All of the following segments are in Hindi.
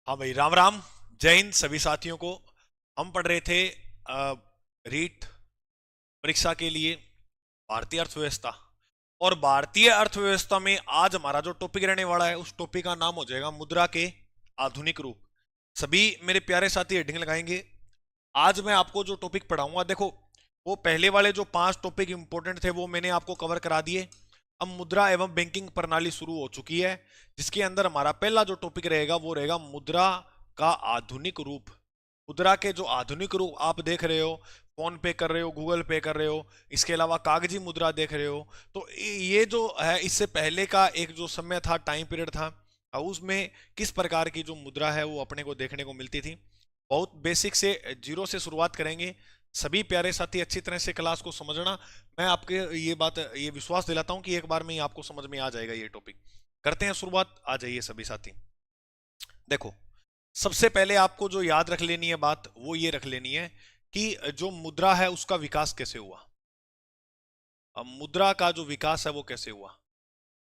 हाँ भाई, राम राम। जय हिंद सभी साथियों को। हम पढ़ रहे थे रीट परीक्षा के लिए भारतीय अर्थव्यवस्था। और भारतीय अर्थव्यवस्था में आज हमारा जो टॉपिक रहने वाला है उस टॉपिक का नाम हो जाएगा मुद्रा के आधुनिक रूप। सभी मेरे प्यारे साथी हेडिंग लगाएंगे। आज मैं आपको जो टॉपिक पढ़ाऊंगा, देखो, वो पहले वाले जो 5 टॉपिक इंपॉर्टेंट थे वो मैंने आपको कवर करा दिए। अब मुद्रा एवं बैंकिंग प्रणाली शुरू हो चुकी है, जिसके अंदर हमारा पहला जो टॉपिक रहेगा वो रहेगा मुद्रा का आधुनिक रूप। मुद्रा के जो आधुनिक रूप आप देख रहे हो, फोन पे कर रहे हो, गूगल पे कर रहे हो, इसके अलावा कागजी मुद्रा देख रहे हो, तो ये जो है इससे पहले का एक जो समय था, टाइम पीरियड था, उसमें किस प्रकार की जो मुद्रा है वो अपने को देखने को मिलती थी। बहुत बेसिक से, जीरो से शुरुआत करेंगे। सभी प्यारे साथी अच्छी तरह से क्लास को समझना। मैं आपके ये विश्वास दिलाता हूं कि एक बार में ही आपको समझ में आ जाएगा ये टॉपिक। करते हैं शुरुआत, आ जाइए सभी साथी। देखो, सबसे पहले आपको जो याद रख लेनी है बात, वो ये रख लेनी है कि जो मुद्रा है उसका विकास कैसे हुआ। अब मुद्रा का जो विकास है वो कैसे हुआ,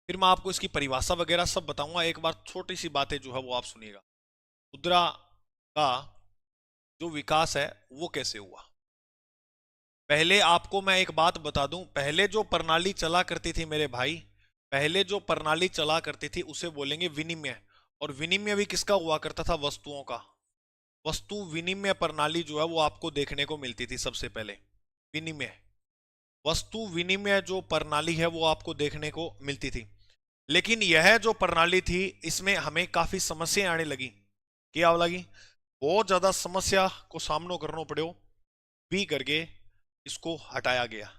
फिर मैं आपको इसकी परिभाषा वगैरह सब बताऊंगा। एक बार छोटी सी बातें जो है वो आप सुनिएगा। मुद्रा का जो विकास है वो कैसे हुआ। पहले आपको मैं एक बात बता दूं, पहले जो प्रणाली चला करती थी मेरे भाई, पहले जो प्रणाली चला करती थी उसे बोलेंगे विनिमय। और विनिमय भी किसका हुआ करता था? वस्तुओं का। वस्तु विनिमय प्रणाली जो है वो आपको देखने को मिलती थी सबसे पहले। विनिमय, वस्तु विनिमय जो प्रणाली है वो आपको देखने को मिलती थी। लेकिन यह जो प्रणाली थी इसमें हमें काफी समस्याएं आने लगी। क्या लगी? बहुत ज्यादा समस्या को सामना करना पड़ो, भी करके इसको हटाया गया।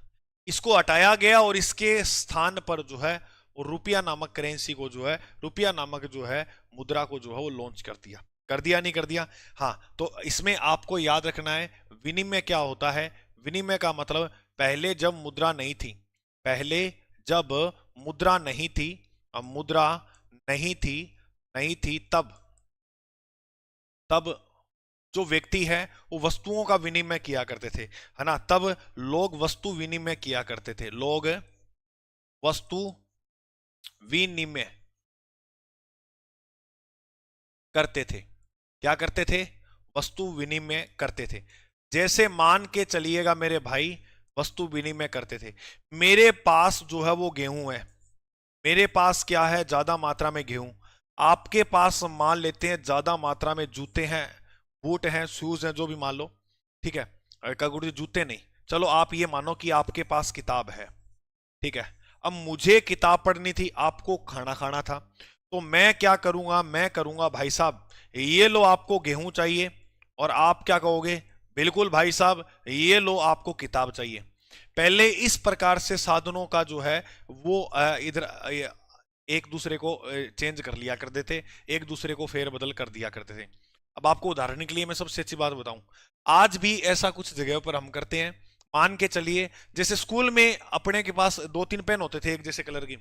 इसको हटाया गया और इसके स्थान पर जो है वो रुपया नामक करेंसी को जो है, रुपया नामक जो है मुद्रा को जो है वो लॉन्च कर दिया। कर दिया नहीं कर दिया? हाँ। तो इसमें आपको याद रखना है विनिमय क्या होता है। विनिमय का मतलब, पहले जब मुद्रा नहीं थी, पहले जब मुद्रा नहीं थी, मुद्रा नहीं थी, नहीं थी तब, तब जो व्यक्ति है वो वस्तुओं का विनिमय किया करते थे, है ना। तब लोग वस्तु विनिमय किया करते थे, लोग वस्तु विनिमय करते थे। क्या करते थे? वस्तु विनिमय करते थे। जैसे मान के चलिएगा मेरे भाई, वस्तु विनिमय करते थे। मेरे पास जो है वो गेहूं है, मेरे पास क्या है? ज्यादा मात्रा में गेहूं। आपके पास मान लेते हैं ज्यादा मात्रा में जूते हैं, बूट हैं, शूज हैं, जो भी मान लो, ठीक है। गुरु जी जूते नहीं, चलो आप ये मानो कि आपके पास किताब है, ठीक है। अब मुझे किताब पढ़नी थी, आपको खाना खाना था, तो मैं क्या करूंगा? मैं करूंगा भाई साहब ये लो आपको गेहूं चाहिए, और आप क्या कहोगे? बिल्कुल भाई साहब ये लो आपको किताब चाहिए। पहले इस प्रकार से साधनों का जो है वो इधर एक दूसरे को चेंज कर लिया करते थे, एक दूसरे को फेर बदल कर दिया करते थे। अब आपको उदाहरण के लिए मैं सबसे अच्छी बात बताऊं, आज भी ऐसा कुछ जगह पर हम करते हैं। मान के चलिए जैसे स्कूल में अपने के पास 2-3 पेन होते थे एक जैसे कलर की।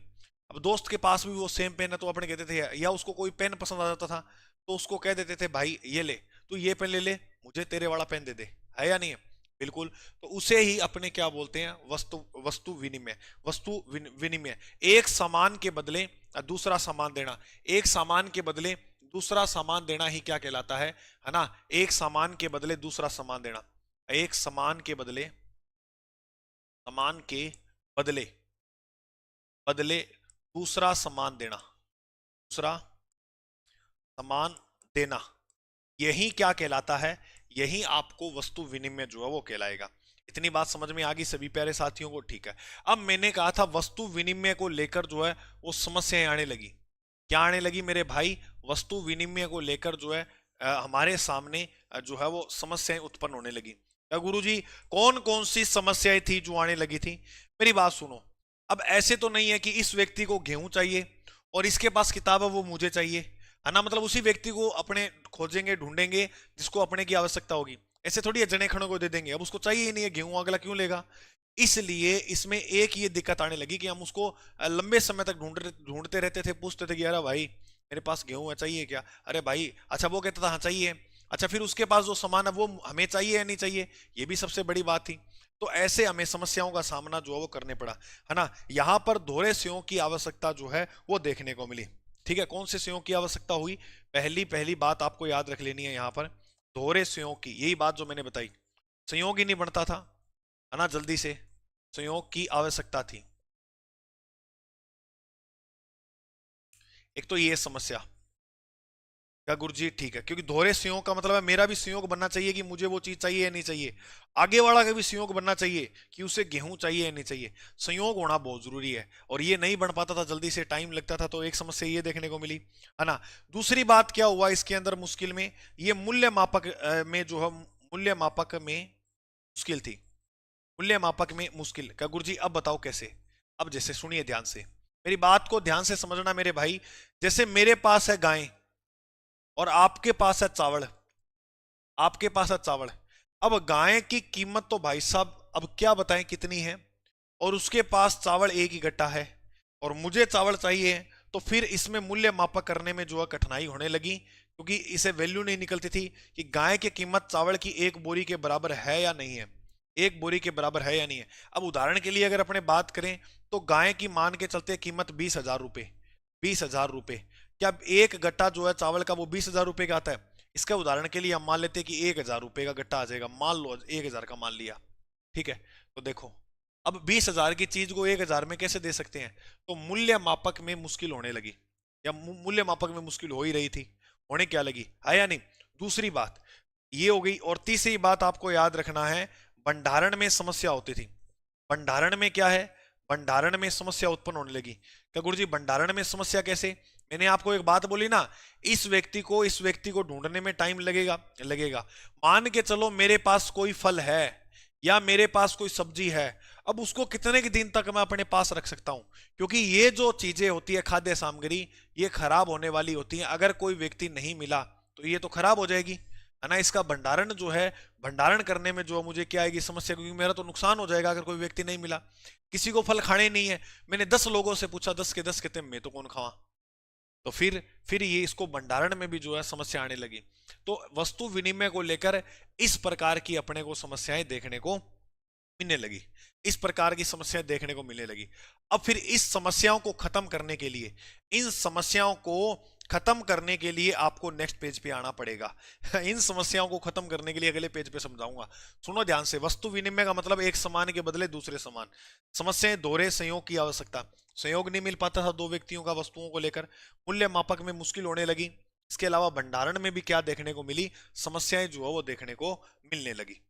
अब दोस्त के पास भी वो सेम पेन है तो अपने कहते थे, या उसको कोई पेन पसंद आ जाता था तो उसको कह देते थे भाई ये ले, तू ये पेन ले ले, मुझे तेरे वाला पेन दे दे। है या नहीं है? बिल्कुल। तो उसे ही अपने क्या बोलते हैं? वस्तु वस्तु विनिमय। वस्तु विनिमय, एक सामान के बदले दूसरा सामान देना, एक सामान के बदले दूसरा सामान देना ही क्या कहलाता है ना। एक सामान के बदले दूसरा सामान देना, एक सामान के बदले, सामान के बदले, बदले दूसरा सामान देना, दूसरा सामान देना, यही क्या कहलाता है? यही आपको वस्तु विनिमय जो है वो कहलाएगा। इतनी बात समझ में आ गई सभी प्यारे साथियों को? ठीक है। अब मैंने कहा था वस्तु विनिमय को लेकर जो है वो समस्याएं आने लगी। क्या आने लगी मेरे भाई? वस्तु विनिमय को लेकर जो है हमारे सामने जो है वो समस्याएं उत्पन्न होने लगी। क्या गुरुजी, कौन कौन सी समस्याएं थी जो आने लगी थी? मेरी बात सुनो। अब ऐसे तो नहीं है कि इस व्यक्ति को गेहूं चाहिए और इसके पास किताब है वो मुझे चाहिए, है ना। मतलब उसी व्यक्ति को अपने खोजेंगे, ढूंढेंगे जिसको अपने की आवश्यकता होगी। ऐसे थोड़ी है जने खनों को दे देंगे, अब उसको चाहिए ही नहीं है गेहूं, अगला क्यों लेगा? इसलिए इसमें एक ये दिक्कत आने लगी कि हम उसको लंबे समय तक ढूंढते रहते थे, पूछते थे कि अरे भाई मेरे पास गेहूं है, चाहिए क्या? अरे भाई, अच्छा वो कहता था हाँ चाहिए। अच्छा फिर उसके पास जो सामान है वो हमें चाहिए या नहीं चाहिए, ये भी सबसे बड़ी बात थी। तो ऐसे हमें समस्याओं का सामना जो है वो करने पड़ा, है ना। यहां पर दोहरे सेवों की आवश्यकता जो है वो देखने को मिली। ठीक है, कौन से संयोग की आवश्यकता हुई? पहली पहली बात आपको याद रख लेनी है यहां पर, दोहरे संयोग की, यही बात जो मैंने बताई, संयोग ही नहीं बनता था, है ना, जल्दी से, संयोग की आवश्यकता थी। एक तो ये समस्या, क्या गुरुजी? ठीक है, क्योंकि दोहरे संयोग का मतलब है मेरा भी संयोग बनना चाहिए कि मुझे वो चीज चाहिए या नहीं चाहिए, आगे वाला का भी संयोग बनना चाहिए कि उसे गेहूं चाहिए या नहीं चाहिए। संयोग होना बहुत जरूरी है, और ये नहीं बन पाता था जल्दी से, टाइम लगता था, तो एक समस्या ये देखने को मिली, है ना। दूसरी बात क्या हुआ इसके अंदर मुश्किल में, ये मूल्य मापक में जो है, मूल्य मापक में मुश्किल थी, मूल्य मापक में मुश्किल। क्या गुरुजी अब बताओ कैसे? अब जैसे सुनिए ध्यान से, मेरी बात को ध्यान से समझना मेरे भाई। जैसे मेरे पास है गाय और आपके पास है चावल, आपके पास है चावल। अब गाय की कीमत तो भाई साहब अब क्या बताएं कितनी है, और उसके पास चावल एक ही गट्टा है, और मुझे चावल चाहिए, तो फिर इसमें मूल्य मापक करने में जो है कठिनाई होने लगी, क्योंकि इसे वैल्यू नहीं निकलती थी कि गाय की कीमत चावल की एक बोरी के बराबर है या नहीं है, एक बोरी के बराबर है या नहीं है। अब उदाहरण के लिए अगर अपने बात करें तो गाय की मान के चलते कीमत 20,000 रुपए, 20,000 रुपए। क्या एक गट्टा जो है चावल का वो 20,000 रुपए का आता है? इसका उदाहरण के लिए हम मान लेते हैं कि 1,000 रुपए का गट्टा आ जाएगा, मान लो 1,000 का मान लिया, ठीक है। तो देखो, अब 20,000 की चीज को 1,000 में कैसे दे सकते हैं? तो मूल्य मापक में मुश्किल होने लगी, या मूल्य मापक में मुश्किल हो ही रही थी, होने क्या लगी, है या नहीं? दूसरी बात ये हो गई, और तीसरी बात आपको याद रखना है, भंडारण में समस्या होती थी। भंडारण में क्या है? भंडारण में समस्या उत्पन्न होने लगी। क्या गुरुजी भंडारण में समस्या कैसे? मैंने आपको एक बात बोली ना, इस व्यक्ति को ढूंढने में टाइम लगेगा, लगेगा। मान के चलो मेरे पास कोई फल है या मेरे पास कोई सब्जी है, अब उसको कितने के दिन तक मैं अपने पास रख सकता हूं? क्योंकि ये जो चीजें होती है खाद्य सामग्री, ये खराब होने वाली होती है, अगर कोई व्यक्ति नहीं मिला तो ये तो खराब हो जाएगी, है ना। इसका भंडारण जो है, भंडारण करने में जो मुझे क्या आएगी समस्या, क्योंकि मेरा तो नुकसान हो जाएगा अगर कोई व्यक्ति नहीं मिला। किसी को फल खाने नहीं है, मैंने 10 लोगों से पूछा, 10 के 10 कहते मैं तो कौन खावा, तो फिर ये इसको भंडारण में भी जो है समस्या आने लगी। तो वस्तु विनिमय को लेकर इस प्रकार की अपने को समस्याएं देखने को मिलने लगी, इस प्रकार की समस्याएं देखने को मिलने लगी। अब फिर इस समस्याओं को खत्म करने के लिए, इन समस्याओं को खत्म करने के लिए आपको नेक्स्ट पेज पे आना पड़ेगा। इन समस्याओं को खत्म करने के लिए अगले पेज पे समझाऊंगा। सुनो ध्यान से, वस्तु विनिमय का मतलब एक समान के बदले दूसरे समान। समस्याएं दोहरे संयोग की आवश्यकता, संयोग नहीं मिल पाता था दो व्यक्तियों का वस्तुओं को लेकर, मूल्य मापक में मुश्किल होने लगी। इसके अलावा भंडारण में भी क्या देखने को मिली, समस्याएं जो है वो देखने को मिलने लगी।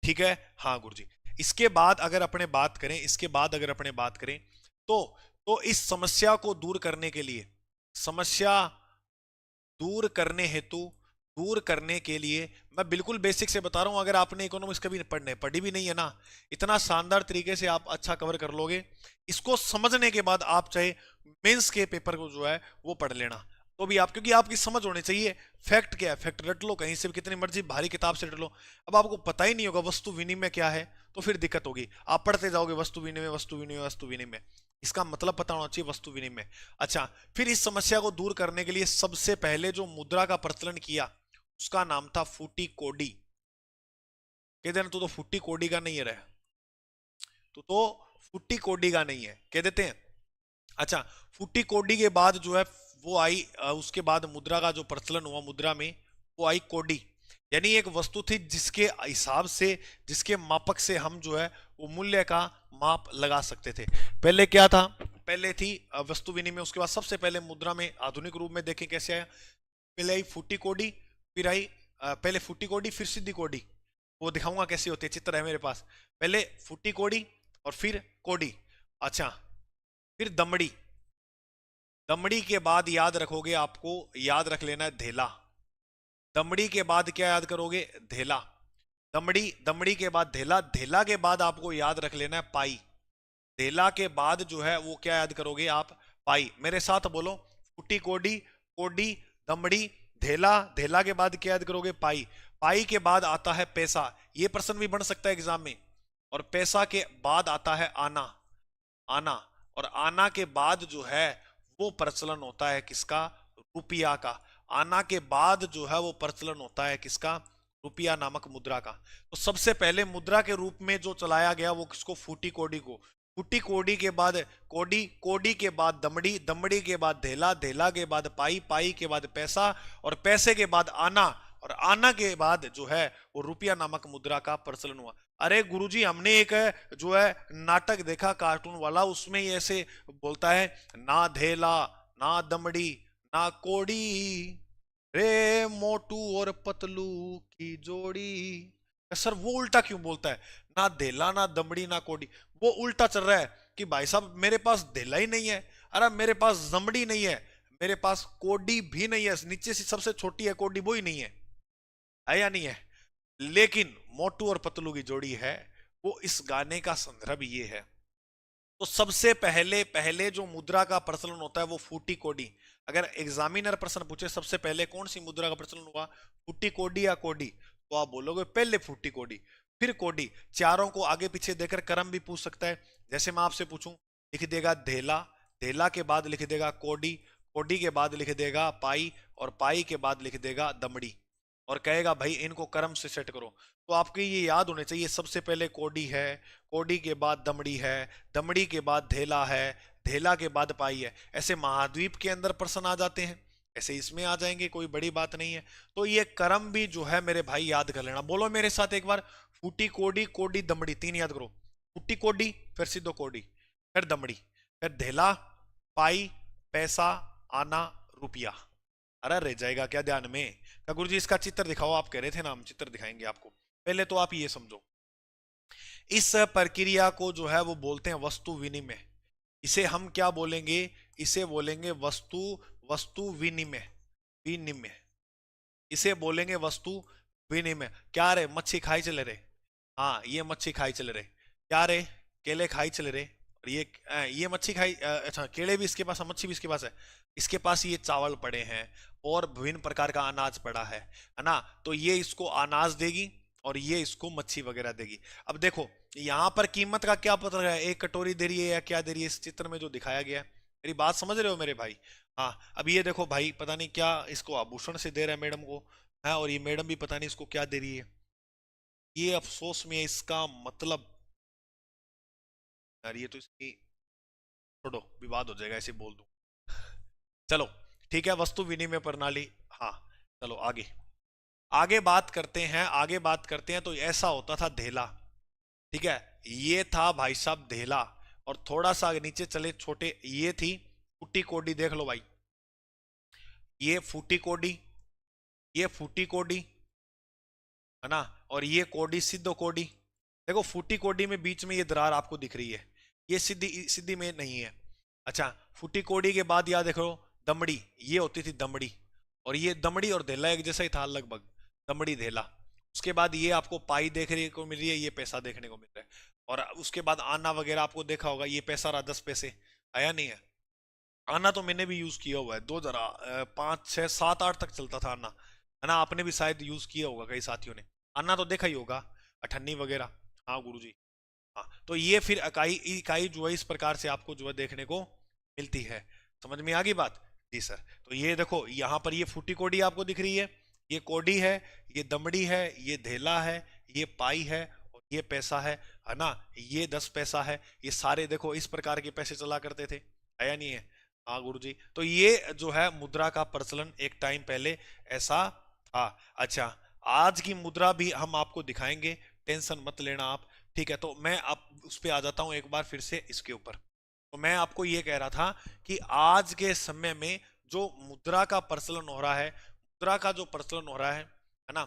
ठीक है, हाँ गुरुजी। इसके बाद अगर अपने बात करें, इसके बाद अगर अपने बात करें तो इस समस्या को दूर करने के लिए, समस्या दूर करने हेतु, दूर करने के लिए, मैं बिल्कुल बेसिक से बता रहा हूं, अगर आपने इकोनॉमिक्स कभी पढ़ी भी नहीं है ना, इतना शानदार तरीके से आप अच्छा कवर कर लोगे। इसको समझने के बाद आप चाहे मेंस के पेपर को जो है वो पढ़ लेना, तो भी आप, क्योंकि आपकी समझ होनी चाहिए फैक्ट क्या है, फैक्ट रट लो कहीं से भी, कितनी मर्जी भारी किताब से रट लो, अब आपको पता ही नहीं होगा वस्तु विनिमय क्या है, तो फिर दिक्कत होगी। आप पढ़ते जाओगे वस्तु विनिमय, वस्तु विनिमय, वस्तु विनिमय, इसका मतलब पता होना चाहिए वस्तु विनिमय। अच्छा, फिर इस समस्या को दूर करने के लिए सबसे पहले जो मुद्रा का प्रचलन किया उसका नाम था फूटी कोडी। कह देना तू तो फूटी कोडी का नहीं है रहा, तू तो फूटी कोडी का नहीं है, कह देते हैं। अच्छा, फूटी कोडी के बाद जो है वो आई, उसके बाद मुद्रा का जो प्रचलन हुआ, मुद्रा में वो आई कोडी, यानी एक वस्तु थी जिसके हिसाब से, जिसके मापक से हम जो है वो मूल्य का माप लगा सकते थे। पहले क्या था, पहले थी वस्तु विनिमय, उसके बाद सबसे पहले मुद्रा में आधुनिक रूप में देखें कैसे आया, पहले आई फूटी कोडी, फिर आई पहले फूटी कोडी फिर सिद्धि कोडी, वो दिखाऊंगा कैसी होती है, चित्र है मेरे पास। पहले फूटी कोडी और फिर कोडी। अच्छा, फिर दमड़ी, दमड़ी के बाद याद रखोगे, आपको याद रख लेना है धेला। दमड़ी के बाद क्या याद करोगे, धेला। दमड़ी, दमड़ी के बाद धेला, धेला के बाद आपको याद रख लेना है पाई। धेला के बाद जो है वो क्या याद करोगे आप, पाई। मेरे साथ बोलो, फुटी कोडी, कोडी, दमड़ी, धेला, धेला के बाद क्या याद करोगे, पाई। पाई के बाद आता है पैसा, ये प्रश्न भी बन सकता है एग्जाम में। और पैसा के बाद आता है आना, आना। और आना के बाद जो है वो प्रचलन होता है किसका, रुपया का। आना के बाद जो है वो प्रचलन होता है किसका, रुपया नामक मुद्रा का। तो सबसे पहले मुद्रा के रूप में जो चलाया गया वो किसको, फूटी कोडी को। फूटी कोडी के बाद कोडी, कोडी के बाद दमड़ी, दमड़ी के बाद धेला, धेला के बाद पाई, पाई के बाद पैसा, और पैसे के बाद आना, और आना के बाद जो है वो रुपया नामक मुद्रा का प्रचलन हुआ। अरे गुरुजी, हमने एक जो है नाटक देखा कार्टून वाला, उसमें ही ऐसे बोलता है, ना धेला ना दमड़ी ना कोडी, रे मोटू और पतलू की जोड़ी। सर वो उल्टा क्यों बोलता है, ना धेला ना दमड़ी ना कोडी? वो उल्टा चल रहा है कि भाई साहब मेरे पास धेला ही नहीं है, अरे मेरे पास दमड़ी नहीं है, मेरे पास कोडी भी नहीं है, नीचे से सबसे छोटी है कोडी, वो ही नहीं है या नहीं है? लेकिन मोटू और पतलू की जोड़ी है। वो इस गाने का संदर्भ ये है। तो सबसे पहले पहले जो मुद्रा का प्रचलन होता है वो फूटी कोडी। अगर एग्जामिनर प्रश्न पूछे सबसे पहले कौन सी मुद्रा का प्रचलन हुआ, फूटी कोडी या कोडी, तो आप बोलोगे पहले फूटी कोडी फिर कोडी। चारों को आगे पीछे देकर क्रम भी पूछ सकता है। जैसे मैं आपसे पूछूं, लिख देगा धेला, धेला के बाद लिख देगा कोडी, कोडी के बाद लिख देगा पाई, और पाई के बाद लिख देगा दमड़ी, और कहेगा भाई इनको क्रम से सेट करो। तो आपको ये याद होने चाहिए, सबसे पहले कोडी है, कोडी के बाद दमड़ी है, दमड़ी के बाद धेला है, धेला के बाद पाई है। ऐसे महाद्वीप के अंदर प्रश्न आ जाते हैं, ऐसे इसमें आ जाएंगे, कोई बड़ी बात नहीं है। तो ये क्रम भी जो है मेरे भाई याद कर लेना। बोलो मेरे साथ एक बार, फूटी कोडी, कोडी दमड़ी, तीन याद करो। फूटी कोडी, फिर सीधो कोडी, फिर दमड़ी, फिर धेला, पाई, पैसा, आना, रुपया। अरे रह जाएगा क्या ध्यान में? क्या गुरुजी इसका चित्र दिखाओ, आप कह रहे थे ना हम चित्र दिखाएंगे आपको। पहले तो आप ये समझो, इस प्रक्रिया को जो है वो बोलते हैं वस्तु विनिमय। इसे हम क्या बोलेंगे? इसे बोलेंगे वस्तु, वस्तु विनिमय, विनिमय, इसे बोलेंगे वस्तु विनिमय। क्या रे मच्छी खाई चले रे? हाँ ये मच्छी खाई चले रे। क्या रे? केले खाई चले रे। और ये मच्छी खाई, अच्छा केले भी इसके पास है, मच्छी भी इसके पास है। इसके पास ये चावल पड़े हैं और विभिन्न प्रकार का अनाज पड़ा है ना? तो ये इसको अनाज देगी और ये इसको मच्छी वगैरह देगी। अब देखो यहां पर कीमत का क्या पता है, एक कटोरी दे रही है या क्या दे रही है, इस चित्र में जो दिखाया गया है। मेरी बात समझ रहे हो मेरे भाई? हाँ। अब ये देखो भाई, पता नहीं क्या इसको आभूषण से दे रहा है मैडम को, है, और ये मैडम भी पता नहीं इसको क्या दे रही है। ये अफसोस में इसका मतलब, यार ये तो इसकी छोड़ो, विवाद हो जाएगा ऐसे बोल दूं। चलो ठीक है, वस्तु विनिमय प्रणाली। हाँ चलो आगे, आगे बात करते हैं, आगे बात करते हैं। तो ऐसा होता था धेला, ठीक है, ये था भाई साहब धेला। और थोड़ा सा नीचे चले छोटे, ये थी फूटी कोडी, देख लो भाई, ये फूटी कोडी, ये फूटी कोडी, है ना, और ये कोडी सिद्धो कोडी। देखो फूटी कोडी में बीच में ये दरार आपको दिख रही है, ये सीधी सीधी में नहीं है। अच्छा, फूटी कोडी के बाद याद देखो दमड़ी, ये होती थी दमड़ी, और ये दमड़ी और धेला एक जैसा ही था लगभग, दमड़ी धेला। उसके बाद ये आपको पाई देखने को मिल रही है, ये पैसा देखने को मिल रहा है। और उसके बाद आना वगैरह आपको देखा होगा, ये पैसा रहा 10 पैसे, आया नहीं है? आना तो मैंने भी यूज किया हुआ है, 2005 6 7 8 तक चलता था आना, है ना? आपने भी शायद यूज किया होगा, कई साथियों ने आना तो देखा ही होगा, अठन्नी वगैरह। हाँ गुरुजी। हाँ तो ये फिर इकाई, इकाई जो है इस प्रकार से आपको जो है देखने को मिलती है। समझ में आ गई बात? जी सर। तो ये देखो यहाँ पर ये फूटी कोडी आपको दिख रही है, ये कोडी है, ये दमड़ी है, ये धेला है, ये पाई है, और ये पैसा है ना? ये 10 पैसा है। ये सारे देखो इस प्रकार के पैसे चला करते थे, आया नहीं है? हाँ गुरुजी। तो ये जो है मुद्रा का प्रचलन एक टाइम पहले ऐसा था। अच्छा, आज की मुद्रा भी हम आपको दिखाएंगे, टेंशन मत लेना आप, ठीक है? तो मैं अब उस पर आ जाता हूं एक बार फिर से इसके ऊपर। तो मैं आपको ये कह रहा था कि आज के समय में जो मुद्रा का प्रचलन हो रहा है, मुद्रा का जो प्रचलन हो रहा है ना,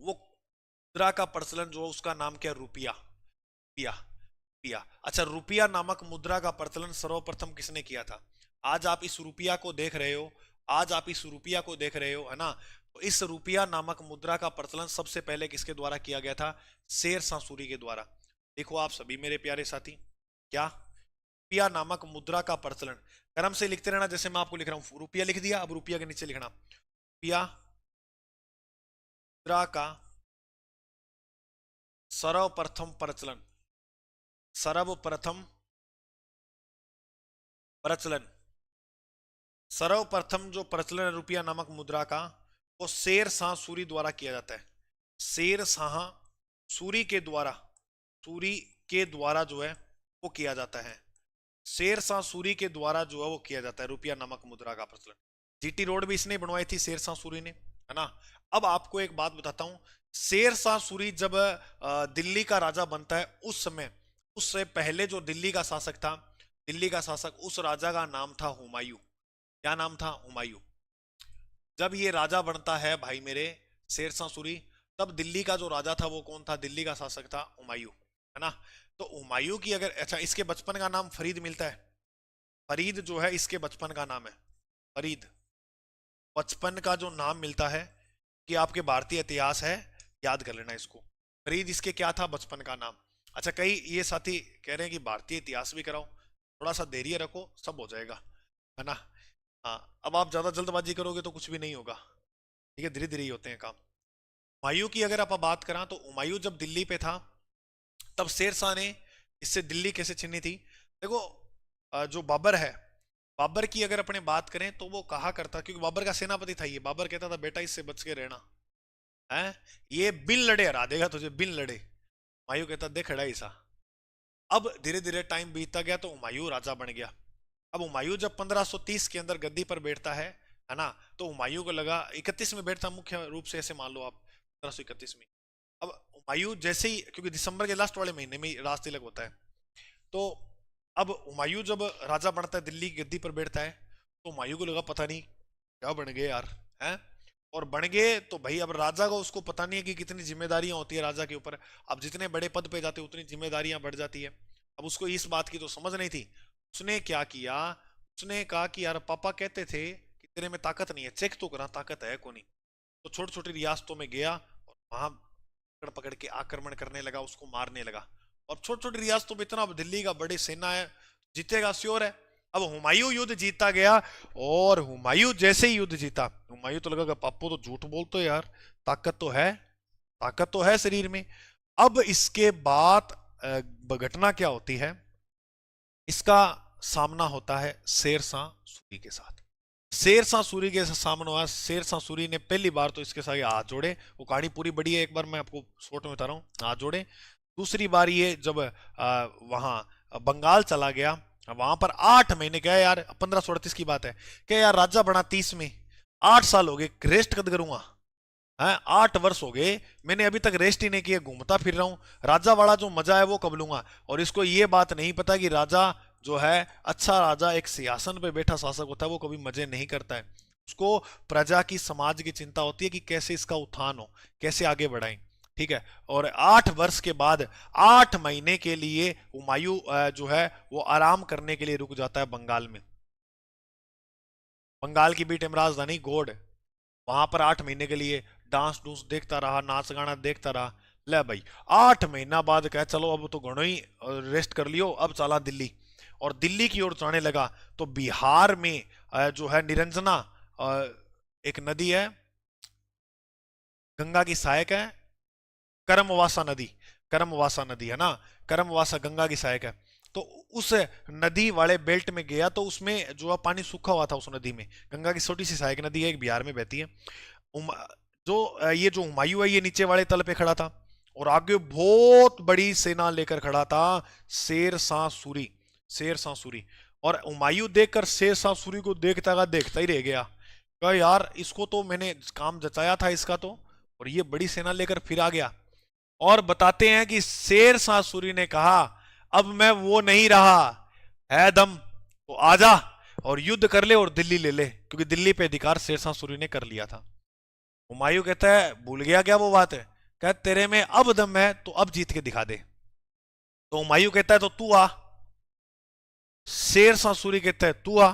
वो मुद्रा का प्रचलन जो उसका नाम क्या? रुपया, रुपया, रुपया। अच्छा, रुपया नामक मुद्रा का प्रचलन सर्वप्रथम किसने किया था? आज आप इस रुपया को देख रहे हो, आज आप इस रुपया को देख रहे हो, है ना? तो इस रुपया नामक मुद्रा का प्रचलन सबसे पहले किसके द्वारा किया गया था? शेरशाह सूरी के द्वारा। देखो आप सभी मेरे प्यारे साथी, क्या रुपया नामक मुद्रा का प्रचलन, क्रम से लिखते रहना, जैसे मैं आपको लिख रहा हूं, रुपया लिख दिया, अब रुपया के नीचे लिखना रुपया मुद्रा का सर्वप्रथम प्रचलन, सर्वप्रथम प्रचलन, सर्वप्रथम जो प्रचलन है रुपया नामक मुद्रा का, वो शेरशाह सूरी द्वारा किया जाता है। शेरशाह सूरी के द्वारा, सूरी के द्वारा जो है वो किया जाता है, शेरशाह सूरी के द्वारा जो है वो किया जाता है, रुपया नमक मुद्रा का प्रचलन। जीटी रोड भी इसने बनवाई थी शेरशाह सूरी ने, है ना। अब आपको एक बात बताता हूं, शेरशाह सूरी जब दिल्ली का राजा बनता है उस समय, उससे पहले जो दिल्ली का शासक था, दिल्ली का शासक, उस राजा का नाम था हुमायूं। क्या नाम था? हुमायूं। जब ये राजा बनता है भाई मेरे शेरशाह सूरी, तब दिल्ली का जो राजा था वो कौन था? दिल्ली का शासक था हुमायूं, है ना। तो हुमायूं की अगर, अच्छा इसके बचपन का नाम फरीद मिलता है, फरीद जो है इसके बचपन का नाम है, फरीद बचपन का जो नाम मिलता है, कि आपके भारतीय इतिहास है, याद कर लेना इसको, फरीद इसके क्या था? बचपन का नाम। अच्छा कई ये साथी कह रहे हैं कि भारतीय इतिहास भी कराओ, थोड़ा सा धैर्य रखो, सब हो जाएगा, है ना। हाँ, अब आप ज्यादा जल्दबाजी करोगे तो कुछ भी नहीं होगा, ठीक है, धीरे धीरे ही होते हैं काम। हुमायूं की अगर आप बात करें तो हुमायूं जब दिल्ली पे था, तब शेरशाह ने इससे दिल्ली कैसे छीनी थी? देखो जो बाबर है, बाबर की अगर अपने बात करें तो वो कहा करता, क्योंकि बाबर का सेनापति था ये, बाबर कहता था बेटा इससे बच के रहना है, ये बिन लड़े हरा देगा तुझे, बिन लड़े। हुमायूं कहता देख खड़ा ही सा। अब धीरे धीरे टाइम बीतता गया तो हुमायूं राजा बन गया। अब हुमायूं जब 1530 के अंदर गद्दी पर बैठता है ना, तो हुमायूं को लगा, 31 में बैठता मुख्य रूप से, ऐसे मान लो आप 1531 में। अब हुमायूं जैसे ही, क्योंकि दिसंबर के लास्ट वाले महीने में राज तिलक होता है, तो अब हुमायूं जब राजा बनता है, दिल्ली की गद्दी पर बैठता है, तो हुमायूं को लगा पता नहीं क्या बन गए यार, हैं। और बन गए तो भाई अब राजा को, उसको पता नहीं है कि कितनी जिम्मेदारियां होती है राजा के ऊपर। अब जितने बड़े पद पे जाते उतनी जिम्मेदारियां बढ़ जाती है। अब उसको इस बात की तो समझ नहीं थी। उसने क्या किया, उसने कहा कि यार पापा कहते थे कि तेरे में ताकत नहीं है, चेक तो करा ताकत है को नहीं। तो छोटी छोटी रियासतों में गया और वहां पकड़ पकड़ के आक्रमण करने लगा, उसको मारने लगा। और छोटी छोटी रियासतों में इतना, अब दिल्ली का बड़ी सेना है, जीतेगा श्योर है। अब हुमायूं युद्ध जीता गया, और हुमायूं जैसे ही युद्ध जीता, हुमायूं तो लगा पापू तो झूठ बोलते हो यार, ताकत तो है, ताकत तो है शरीर में। अब इसके बाद घटना क्या होती है, इसका सामना होता है शेरशाह सूरी के साथ। शेरशाह सूरी के सामने हुआ, शेरशाह सूरी ने पहली बार तो इसके साथ हाथ जोड़े। वो कहानी पूरी बड़ी है, एक बार मैं आपको शॉर्ट में बता रहा हूँ, हाथ जोड़े। दूसरी बार ये जब वहां बंगाल चला गया, वहां पर 8 महीने गया यार, 1538 की बात है, क्या यार राजा बना 30 में, 8 साल हो गए, रेस्ट कद करूंगा है, 8 वर्ष हो गए मैंने अभी तक रेस्ट ही नहीं किया, घूमता फिर रहा हूं, राजा वाला जो मजा है वो कब लूंगा। और इसको ये बात नहीं पता कि राजा जो है, अच्छा राजा एक सिंहासन पे बैठा शासक होता है, वो कभी मजे नहीं करता है। उसको प्रजा की, समाज की चिंता होती है कि कैसे इसका उत्थान हो, कैसे आगे बढ़ाएं, ठीक है। और 8 वर्ष के बाद 8 महीने के लिए हुमायूं जो है वो आराम करने के लिए रुक जाता है बंगाल में। बंगाल की बीट राजधानी गौड़, वहां पर 8 महीने के लिए डांस डूंस देखता रहा, नाच गाना देखता रहा। ले भाई 8 महीना बाद कह चलो अब तो घणो ही रेस्ट कर लियो, अब चला दिल्ली। और दिल्ली की ओर जाने लगा तो बिहार में जो है निरंजना, एक नदी है, गंगा की सहायक है, करमवासा नदी, करमवासा नदी है ना, करमवासा गंगा की सहायक है। तो उस नदी वाले बेल्ट में गया तो उसमें जो है पानी सूखा हुआ था उस नदी में। गंगा की छोटी सी सहायक नदी है, एक बिहार में बहती है। जो ये जो हुमायूं है ये नीचे वाले तल पे खड़ा था, और आगे बहुत बड़ी सेना लेकर खड़ा था शेरशाह सूरी, शेरशाह सूरी। और हुमायूं देखकर शेरशाह सूरी को देखता ही रह गया, कहा यार इसको तो मैंने काम जचाया था इसका तो, और ये बड़ी सेना लेकर फिर आ गया। और बताते हैं कि शेरशाह सूरी ने कहा अब मैं वो नहीं रहा, है दम तो आजा और युद्ध कर ले और दिल्ली ले ले, क्योंकि दिल्ली पे अधिकार शेरशाह सूरी ने कर लिया था। हुमायूं कहता है भूल गया क्या वो बात है, कहता तेरे में अब दम है तो अब जीत के दिखा दे। तो हुमायूं कहता है तो तू आ, शेरशाह सूरी कहता है तू आ,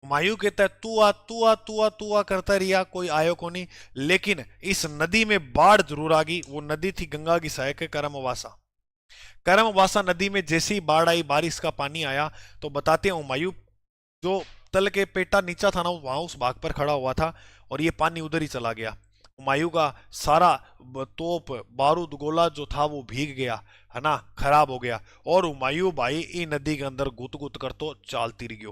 हुमायूं कहता है तू आ तू आ तू आ तू आ करता रिया, कोई आयो को नहीं। लेकिन इस नदी में बाढ़ जरूर आ गई। वो नदी थी गंगा की सहायक करमवासा। करमवासा नदी में जैसी ही बाढ़ आई, बारिश का पानी आया, तो बताते हैं हुमायूं जो तल के पेटा नीचा था ना, वहां उस भाग पर खड़ा हुआ था, और ये पानी उधर ही चला गया। हुमायूं का सारा तोप बारूद गोला जो था वो भीग गया, है ना, खराब हो गया। और हुमायूं भाई ई नदी के अंदर गुत गुत कर तो चालती रहियो।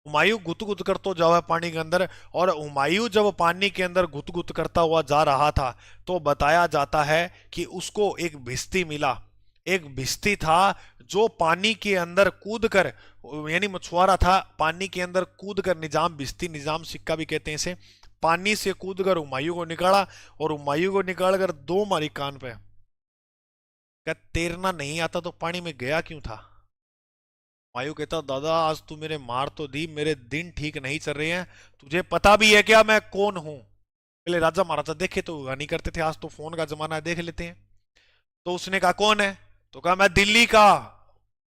हुमायूं गुत गुत कर तो जावा पानी के अंदर। और हुमायूं जब पानी के अंदर गुत गुत करता हुआ जा रहा था, तो बताया जाता है कि उसको एक भिश्ती मिला, एक भिश्ती था जो पानी के अंदर कूद कर, यानी मछुआरा था, पानी के अंदर कूद कर, निजाम भिश्ती, निजाम सिक्का भी कहते हैं इसे, पानी से कूद कर हुमायूं को निकाला, और हुमायूं को निकाल कर दो मारी कान पे। क्या तैरना नहीं आता तो पानी में गया क्यों था? हुमायूं कहता, दादा आज तू मेरे मार तो दी, मेरे दिन ठीक नहीं चल रहे हैं, तुझे पता भी है क्या मैं कौन हूं? पहले राजा महाराजा देखे तो नहीं करते थे, आज तो फोन का जमाना है, देख लेते हैं। तो उसने कहा कौन है? तो कहा मैं दिल्ली का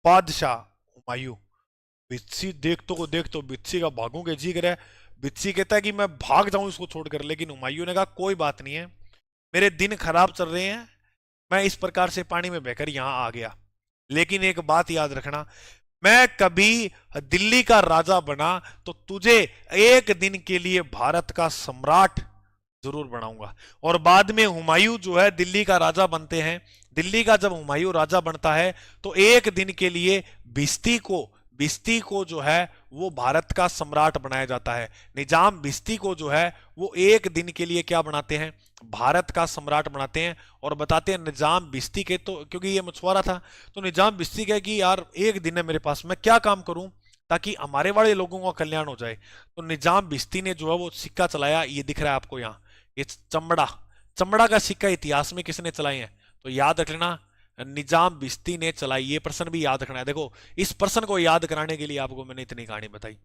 बादशाह हुमायूं। बिच्छी देख तो बिच्छी का भागों के जी करे। बिच्छी कहता है कि मैं भाग जाऊं इसको छोड़कर, लेकिन हुमायूं ने कहा कोई बात नहीं है, मेरे दिन खराब चल रहे हैं, मैं इस प्रकार से पानी में बहकर यहां आ गया, लेकिन एक बात याद रखना, मैं कभी दिल्ली का राजा बना तो तुझे एक दिन के लिए भारत का सम्राट जरूर बनाऊंगा। और बाद में हुमायूं जो है दिल्ली का राजा बनते हैं। दिल्ली का जब हुमायूं राजा बनता है तो एक दिन के लिए बिस्ती को जो है वो भारत का सम्राट बनाया जाता है। निजाम बिस्ती को जो है वो एक दिन के लिए क्या बनाते हैं? भारत का सम्राट बनाते हैं। और बताते हैं निजाम बिस्ती के, तो क्योंकि ये मछुआरा था तो निजाम बिस्ती कहे कि यार एक दिन है मेरे पास, मैं क्या काम करूं ताकि हमारे वाले लोगों का कल्याण हो जाए। तो निजाम बिस्ती ने जो है वो सिक्का चलाया, ये दिख रहा है आपको यहाँ, ये चमड़ा का सिक्का इतिहास में किसने चलाए हैं? तो याद रख लेना, निजाम बिस्ती ने चलाई। ये प्रश्न भी याद रखना है। देखो इस प्रश्न को याद कराने के लिए आपको मैंने इतनी कहानी बताई।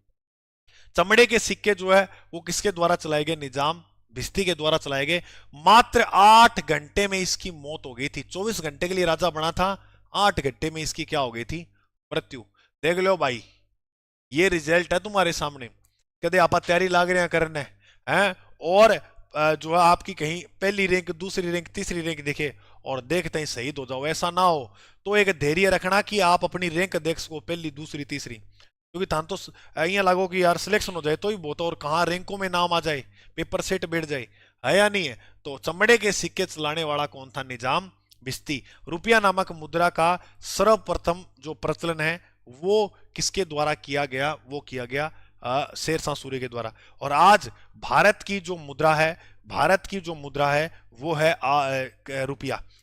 चमड़े के सिक्के जो है वो किसके द्वारा चलाए गए? निजाम बिस्ती के द्वारा चलाए गए। मात्र 8 घंटे में इसकी मौत हो गई थी। 24 घंटे के लिए राजा बना था, 8 घंटे में इसकी क्या हो गई थी? मृत्यु। देख लो भाई, ये रिजल्ट है तुम्हारे सामने। कदे आप तैयारी लाग रहे हैं करने हैं, और जो है आपकी कहीं पहली रैंक, दूसरी रैंक, तीसरी रैंक दिखे और देखते ही शहीद हो जाओ, ऐसा ना हो। तो एक धैर्य रखना कि आप अपनी रैंक देख सको, पहली दूसरी तीसरी, क्योंकि थान तो यहाँ लागो कि यार सिलेक्शन हो जाए तो ही बहुत, और कहाँ रैंकों में नाम आ जाए, पेपर सेट बैठ जाए, है या नहीं है? तो चमड़े के सिक्के चलाने वाला कौन था? निजाम बिस्ती। रुपया नामक मुद्रा का सर्वप्रथम जो प्रचलन है वो किसके द्वारा किया गया? वो किया गया शेरशाह सूरी के द्वारा। और आज भारत की जो मुद्रा है, वो है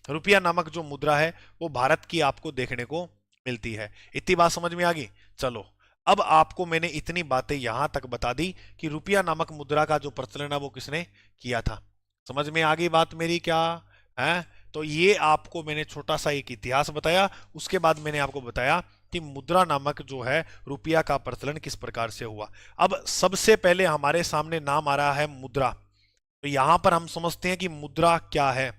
रुपया नामक जो मुद्रा है वो भारत की आपको देखने को मिलती है। इतनी बात समझ में आ गई? चलो अब आपको मैंने इतनी बातें यहां तक बता दी कि रुपया नामक मुद्रा का जो प्रचलन है वो किसने किया था। समझ में आ गई बात मेरी क्या है? तो ये आपको मैंने छोटा सा एक इतिहास बताया, उसके बाद मैंने आपको बताया कि मुद्रा नामक जो है रुपया का प्रचलन किस प्रकार से हुआ। अब सबसे पहले हमारे सामने नाम आ रहा है मुद्रा। तो यहां पर हम समझते हैं कि मुद्रा क्या है।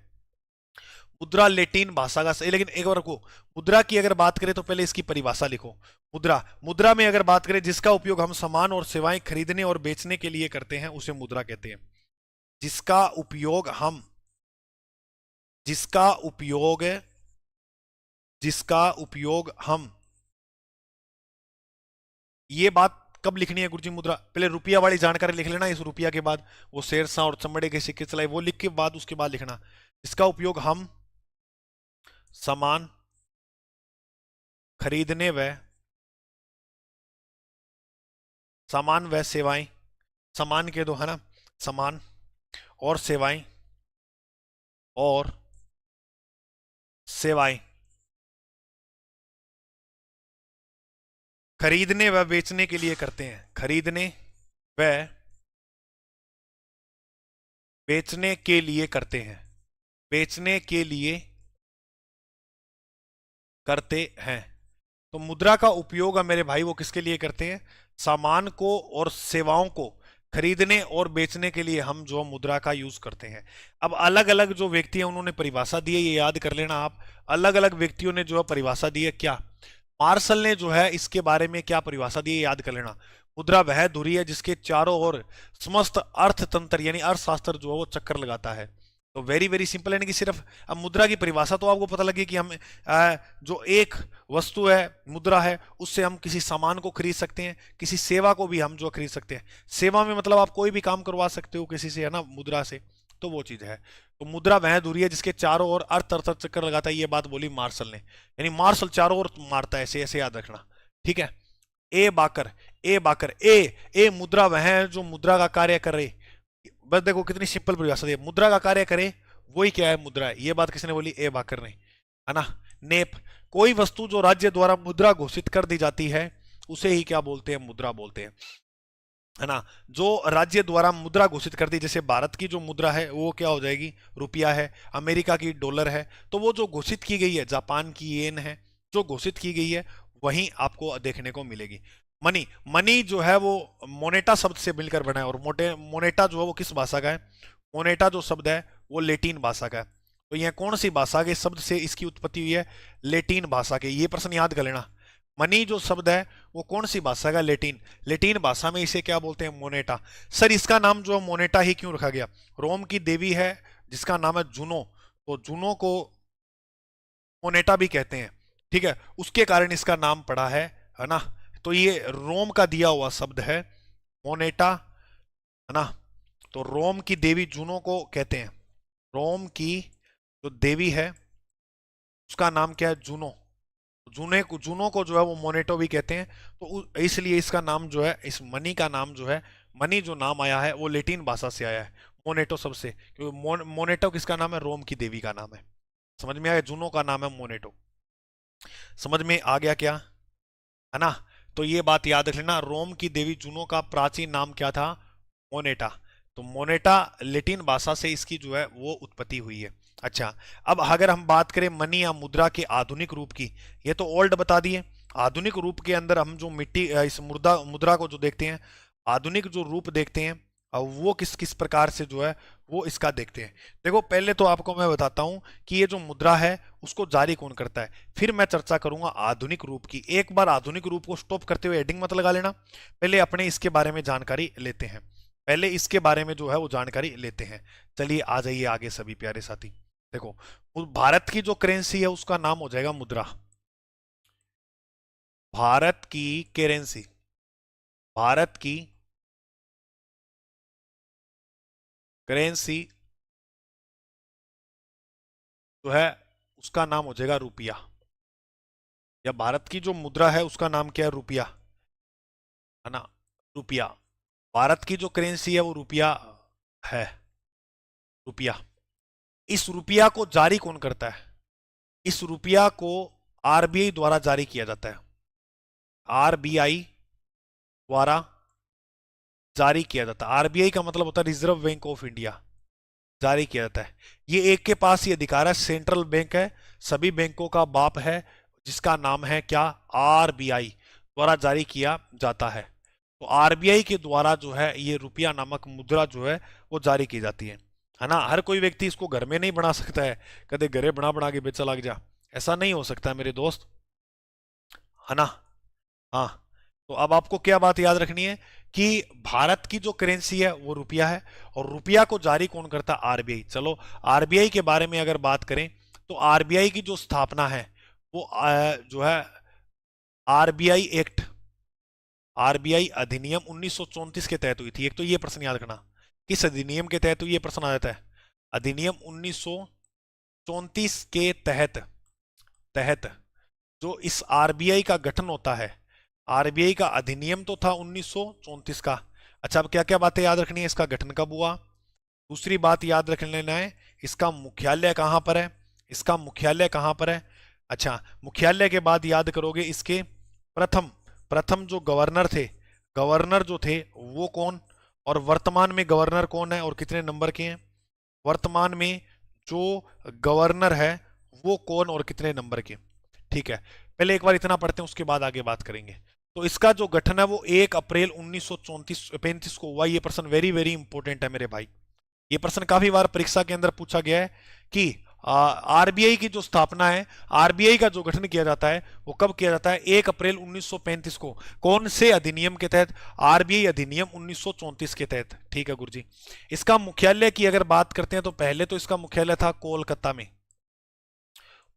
मुद्रा लैटिन भाषा का लेकिन एक बार को मुद्रा की अगर बात करें तो पहले इसकी परिभाषा लिखो। मुद्रा में अगर बात करें जिसका उपयोग हम सामान और सेवाएं खरीदने और बेचने के लिए करते हैं उसे मुद्रा कहते हैं। जिसका उपयोग हम ये बात कब लिखनी है गुरुजी? मुद्रा पहले रुपया वाली जानकारी लिख लेना, इस रुपया के बाद वो शेरशाह और चमड़े के सिक्के चलाए वो लिख के बाद उसके बाद लिखना जिसका उपयोग हम सामान खरीदने व सेवाएं, सामान के दो है ना, सामान और सेवाएं खरीदने व बेचने के लिए करते हैं। खरीदने व बेचने के लिए करते हैं। बेचने के लिए करते हैं। तो मुद्रा का उपयोग है मेरे भाई वो किसके लिए करते हैं? सामान को और सेवाओं को खरीदने और बेचने के लिए हम जो मुद्रा का यूज करते हैं। अब अलग अलग जो व्यक्ति हैं उन्होंने परिभाषा दी है, ये याद कर लेना आप। अलग अलग व्यक्तियों ने जो है परिभाषा दी है। क्या मार्शल ने जो है इसके बारे में क्या परिभाषा दी है याद कर लेना। मुद्रा वह धुरी है जिसके चारों ओर समस्त अर्थतंत्र यानी अर्थशास्त्र जो है वो चक्कर लगाता है। तो वेरी वेरी सिंपल, यानी कि सिर्फ अब मुद्रा की परिभाषा तो आपको पता लगी कि हम जो एक वस्तु है मुद्रा है उससे हम किसी सामान को खरीद सकते हैं, किसी सेवा को भी हम जो खरीद सकते हैं। सेवा में मतलब आप कोई भी काम करवा सकते हो किसी से, है ना, मुद्रा से, तो वो चीज है। तो मुद्रा वह धुरी है जिसके चारों ओर अर्थ अर्थ चक्कर लगाता है, ये बात बोली मार्शल ने, यानी मार्शल चारों ओर मारता है, ऐसे ऐसे याद रखना, ठीक है। ए मुद्रा वह है जो मुद्रा का कार्य करे। बस देखो कितनी सिंपल परिभाषा दी, मुद्रा का कार्य करे वही क्या है? मुद्रा है। ये बात किसने बोली? ए बाकर ने, है ना। नेप, कोई वस्तु जो राज्य द्वारा मुद्रा घोषित कर दी जाती है उसे ही क्या बोलते हैं, मुद्रा बोलते हैं, है ना। जो राज्य द्वारा मुद्रा घोषित कर दी, जैसे भारत की जो मुद्रा है वो क्या हो जाएगी, रुपया है, अमेरिका की डॉलर है, तो वो जो घोषित की गई है, जापान की येन है, जो घोषित की गई है वही आपको देखने को मिलेगी। मनी, मनी जो है वो मोनेटा शब्द से मिलकर बना है, और मोनेटा जो है वो किस भाषा का है, मोनेटा जो शब्द है वो लेटिन भाषा का है। तो यह कौन सी भाषा के शब्द से इसकी उत्पत्ति हुई है, लेटिन भाषा के, ये प्रश्न याद कर लेना। मनी जो शब्द है वो कौन सी भाषा का, लेटिन, लेटिन भाषा में इसे क्या बोलते हैं, मोनेटा। सर इसका नाम जो मोनेटा ही क्यों रखा गया, रोम की देवी है जिसका नाम है जूनो, तो जूनो को मोनेटा भी कहते हैं, ठीक है, उसके कारण इसका नाम पड़ा है ना। तो ये रोम का दिया हुआ शब्द है मोनेटा, है ना। तो रोम की देवी जूनो को कहते हैं, रोम की जो देवी है उसका नाम क्या है, जूनो, जूनो को जो है वो मोनेटो भी कहते हैं। तो इसलिए इसका नाम जो है, इस मनी का नाम जो है, मनी जो नाम आया है वो लेटिन भाषा से आया है, मोनेटो सबसे, क्योंकि मोनेटो किसका नाम है, रोम की देवी का नाम है। समझ में आया, जूनो का नाम है मोनेटो, समझ में आ गया क्या, है ना। तो ये बात याद रख लेना, रोम की देवी जूनो का प्राचीन नाम क्या था, मोनेटा। तो मोनेटा लेटिन भाषा से इसकी जो है वो उत्पत्ति हुई है। अच्छा, अब अगर हम बात करें मनी या मुद्रा के आधुनिक रूप की, ये तो ओल्ड बता दिए, आधुनिक रूप के अंदर हम जो मिट्टी इस मुद्रा को जो देखते हैं, आधुनिक जो रूप देखते हैं, वो किस किस प्रकार से जो है वो इसका देखते हैं। देखो पहले तो आपको मैं बताता हूं कि ये जो मुद्रा है उसको जारी कौन करता है, फिर मैं चर्चा करूंगा आधुनिक रूप की। एक बार आधुनिक रूप को स्टॉप करते हुए हेडिंग मत लगा लेना, पहले अपने इसके बारे में जानकारी लेते हैं, पहले इसके बारे में जो है वो जानकारी लेते हैं। चलिए आ जाइए आगे सभी प्यारे साथी। देखो भारत की जो करेंसी है उसका नाम हो जाएगा मुद्रा, भारत की करेंसी, भारत की करेंसी जो है उसका नाम हो जाएगा रुपया, या भारत की जो मुद्रा है उसका नाम क्या है, रुपया, है ना, रुपया। भारत की जो करेंसी है वो रुपया है, रुपया। इस रुपया को जारी कौन करता है, इस रुपया को आरबीआई द्वारा जारी किया जाता है, आरबीआई द्वारा जारी किया जाता है। आरबीआई का मतलब होता है रिजर्व बैंक ऑफ इंडिया, जारी किया जाता है। ये एक के पास ही अधिकार है, सेंट्रल बैंक है, सभी बैंकों का बाप है, जिसका नाम है क्या, आरबीआई द्वारा जारी किया जाता है। तो आरबीआई के द्वारा जो है ये रुपया नामक मुद्रा जो है वो जारी की जाती है ना। हर कोई व्यक्ति इसको घर में नहीं बना सकता है, कदे घरे बना बना के बेचा लग जा, ऐसा नहीं हो सकता मेरे दोस्त, है ना। हाँ, तो अब आपको क्या बात याद रखनी है कि भारत की जो करेंसी है वो रुपया है, और रुपया को जारी कौन करता है, आरबीआई। चलो आरबीआई के बारे में अगर बात करें तो आरबीआई की जो स्थापना है वो जो है आरबीआई एक्ट, आरबीआई अधिनियम 1934 के तहत हुई थी। एक तो ये प्रश्न याद रखना, किस अधिनियम के तहत हुई, ये प्रश्न आ जाता है, अधिनियम 1934 के तहत जो इस आरबीआई का गठन होता है, आरबीआई का अधिनियम तो था 1934 का। अच्छा, अब क्या क्या बातें याद रखनी है, इसका गठन कब हुआ, दूसरी बात याद रख लेना है इसका मुख्यालय कहां पर है, इसका मुख्यालय कहां पर है। अच्छा, मुख्यालय के बाद याद करोगे इसके प्रथम जो गवर्नर थे, गवर्नर जो थे वो कौन, और वर्तमान में गवर्नर कौन है और कितने नंबर के हैं, वर्तमान में जो गवर्नर है वो कौन और कितने नंबर के। ठीक है, पहले एक बार इतना पढ़ते हैं उसके बाद आगे बात करेंगे। तो इसका जो गठन है वो 1 अप्रैल 1935 को हुआ। ये प्रश्न वेरी वेरी इंपॉर्टेंट है मेरे भाई, ये प्रश्न काफी बार परीक्षा के अंदर पूछा गया है कि आरबीआई की जो स्थापना है, आरबीआई का जो गठन किया जाता है वो कब किया जाता है, 1 अप्रैल 1935 को, कौन से अधिनियम के तहत, आरबीआई अधिनियम 1934 के तहत। ठीक है गुरुजी। इसका मुख्यालय की अगर बात करते हैं तो पहले तो इसका मुख्यालय था कोलकाता में,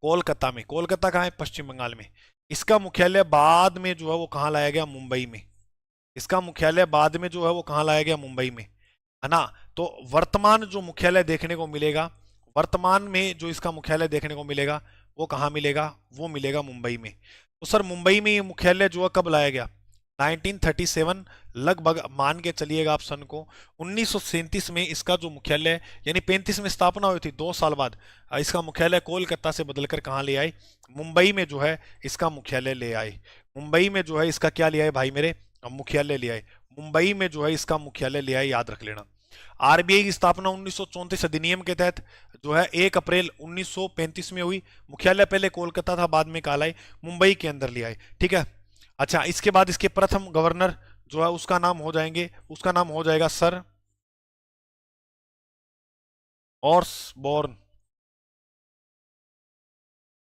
कोलकाता में, कोलकाता कहाँ है, पश्चिम बंगाल में। इसका मुख्यालय बाद में जो है वो कहाँ लाया गया, मुंबई में, इसका मुख्यालय बाद में जो है वो कहाँ लाया गया, मुंबई में, है ना। तो वर्तमान जो मुख्यालय देखने को मिलेगा, वर्तमान में जो इसका मुख्यालय देखने को मिलेगा वो कहाँ मिलेगा, वो मिलेगा मुंबई में। तो सर मुंबई में ये मुख्यालय जो है कब लाया गया, 1937 लगभग मान के चलिएगा आप सन को। 1937 में इसका जो मुख्यालय, यानी 35 में स्थापना हुई थी, 2 साल बाद इसका मुख्यालय कोलकाता से बदलकर कहाँ ले आए, मुंबई में जो है इसका मुख्यालय ले आए। मुंबई में जो है इसका क्या ले आए भाई मेरे, मुख्यालय ले आए। मुंबई में जो है इसका मुख्यालय ले आए, याद रख लेना। आरबीआई की स्थापना 1934 अधिनियम के तहत जो है 1 अप्रैल 1935 में हुई। मुख्यालय पहले कोलकाता था, बाद में कालाई मुंबई के अंदर ले आए, ठीक है। अच्छा, इसके बाद इसके प्रथम गवर्नर जो है उसका नाम हो जाएगा सर ऑसबॉर्न।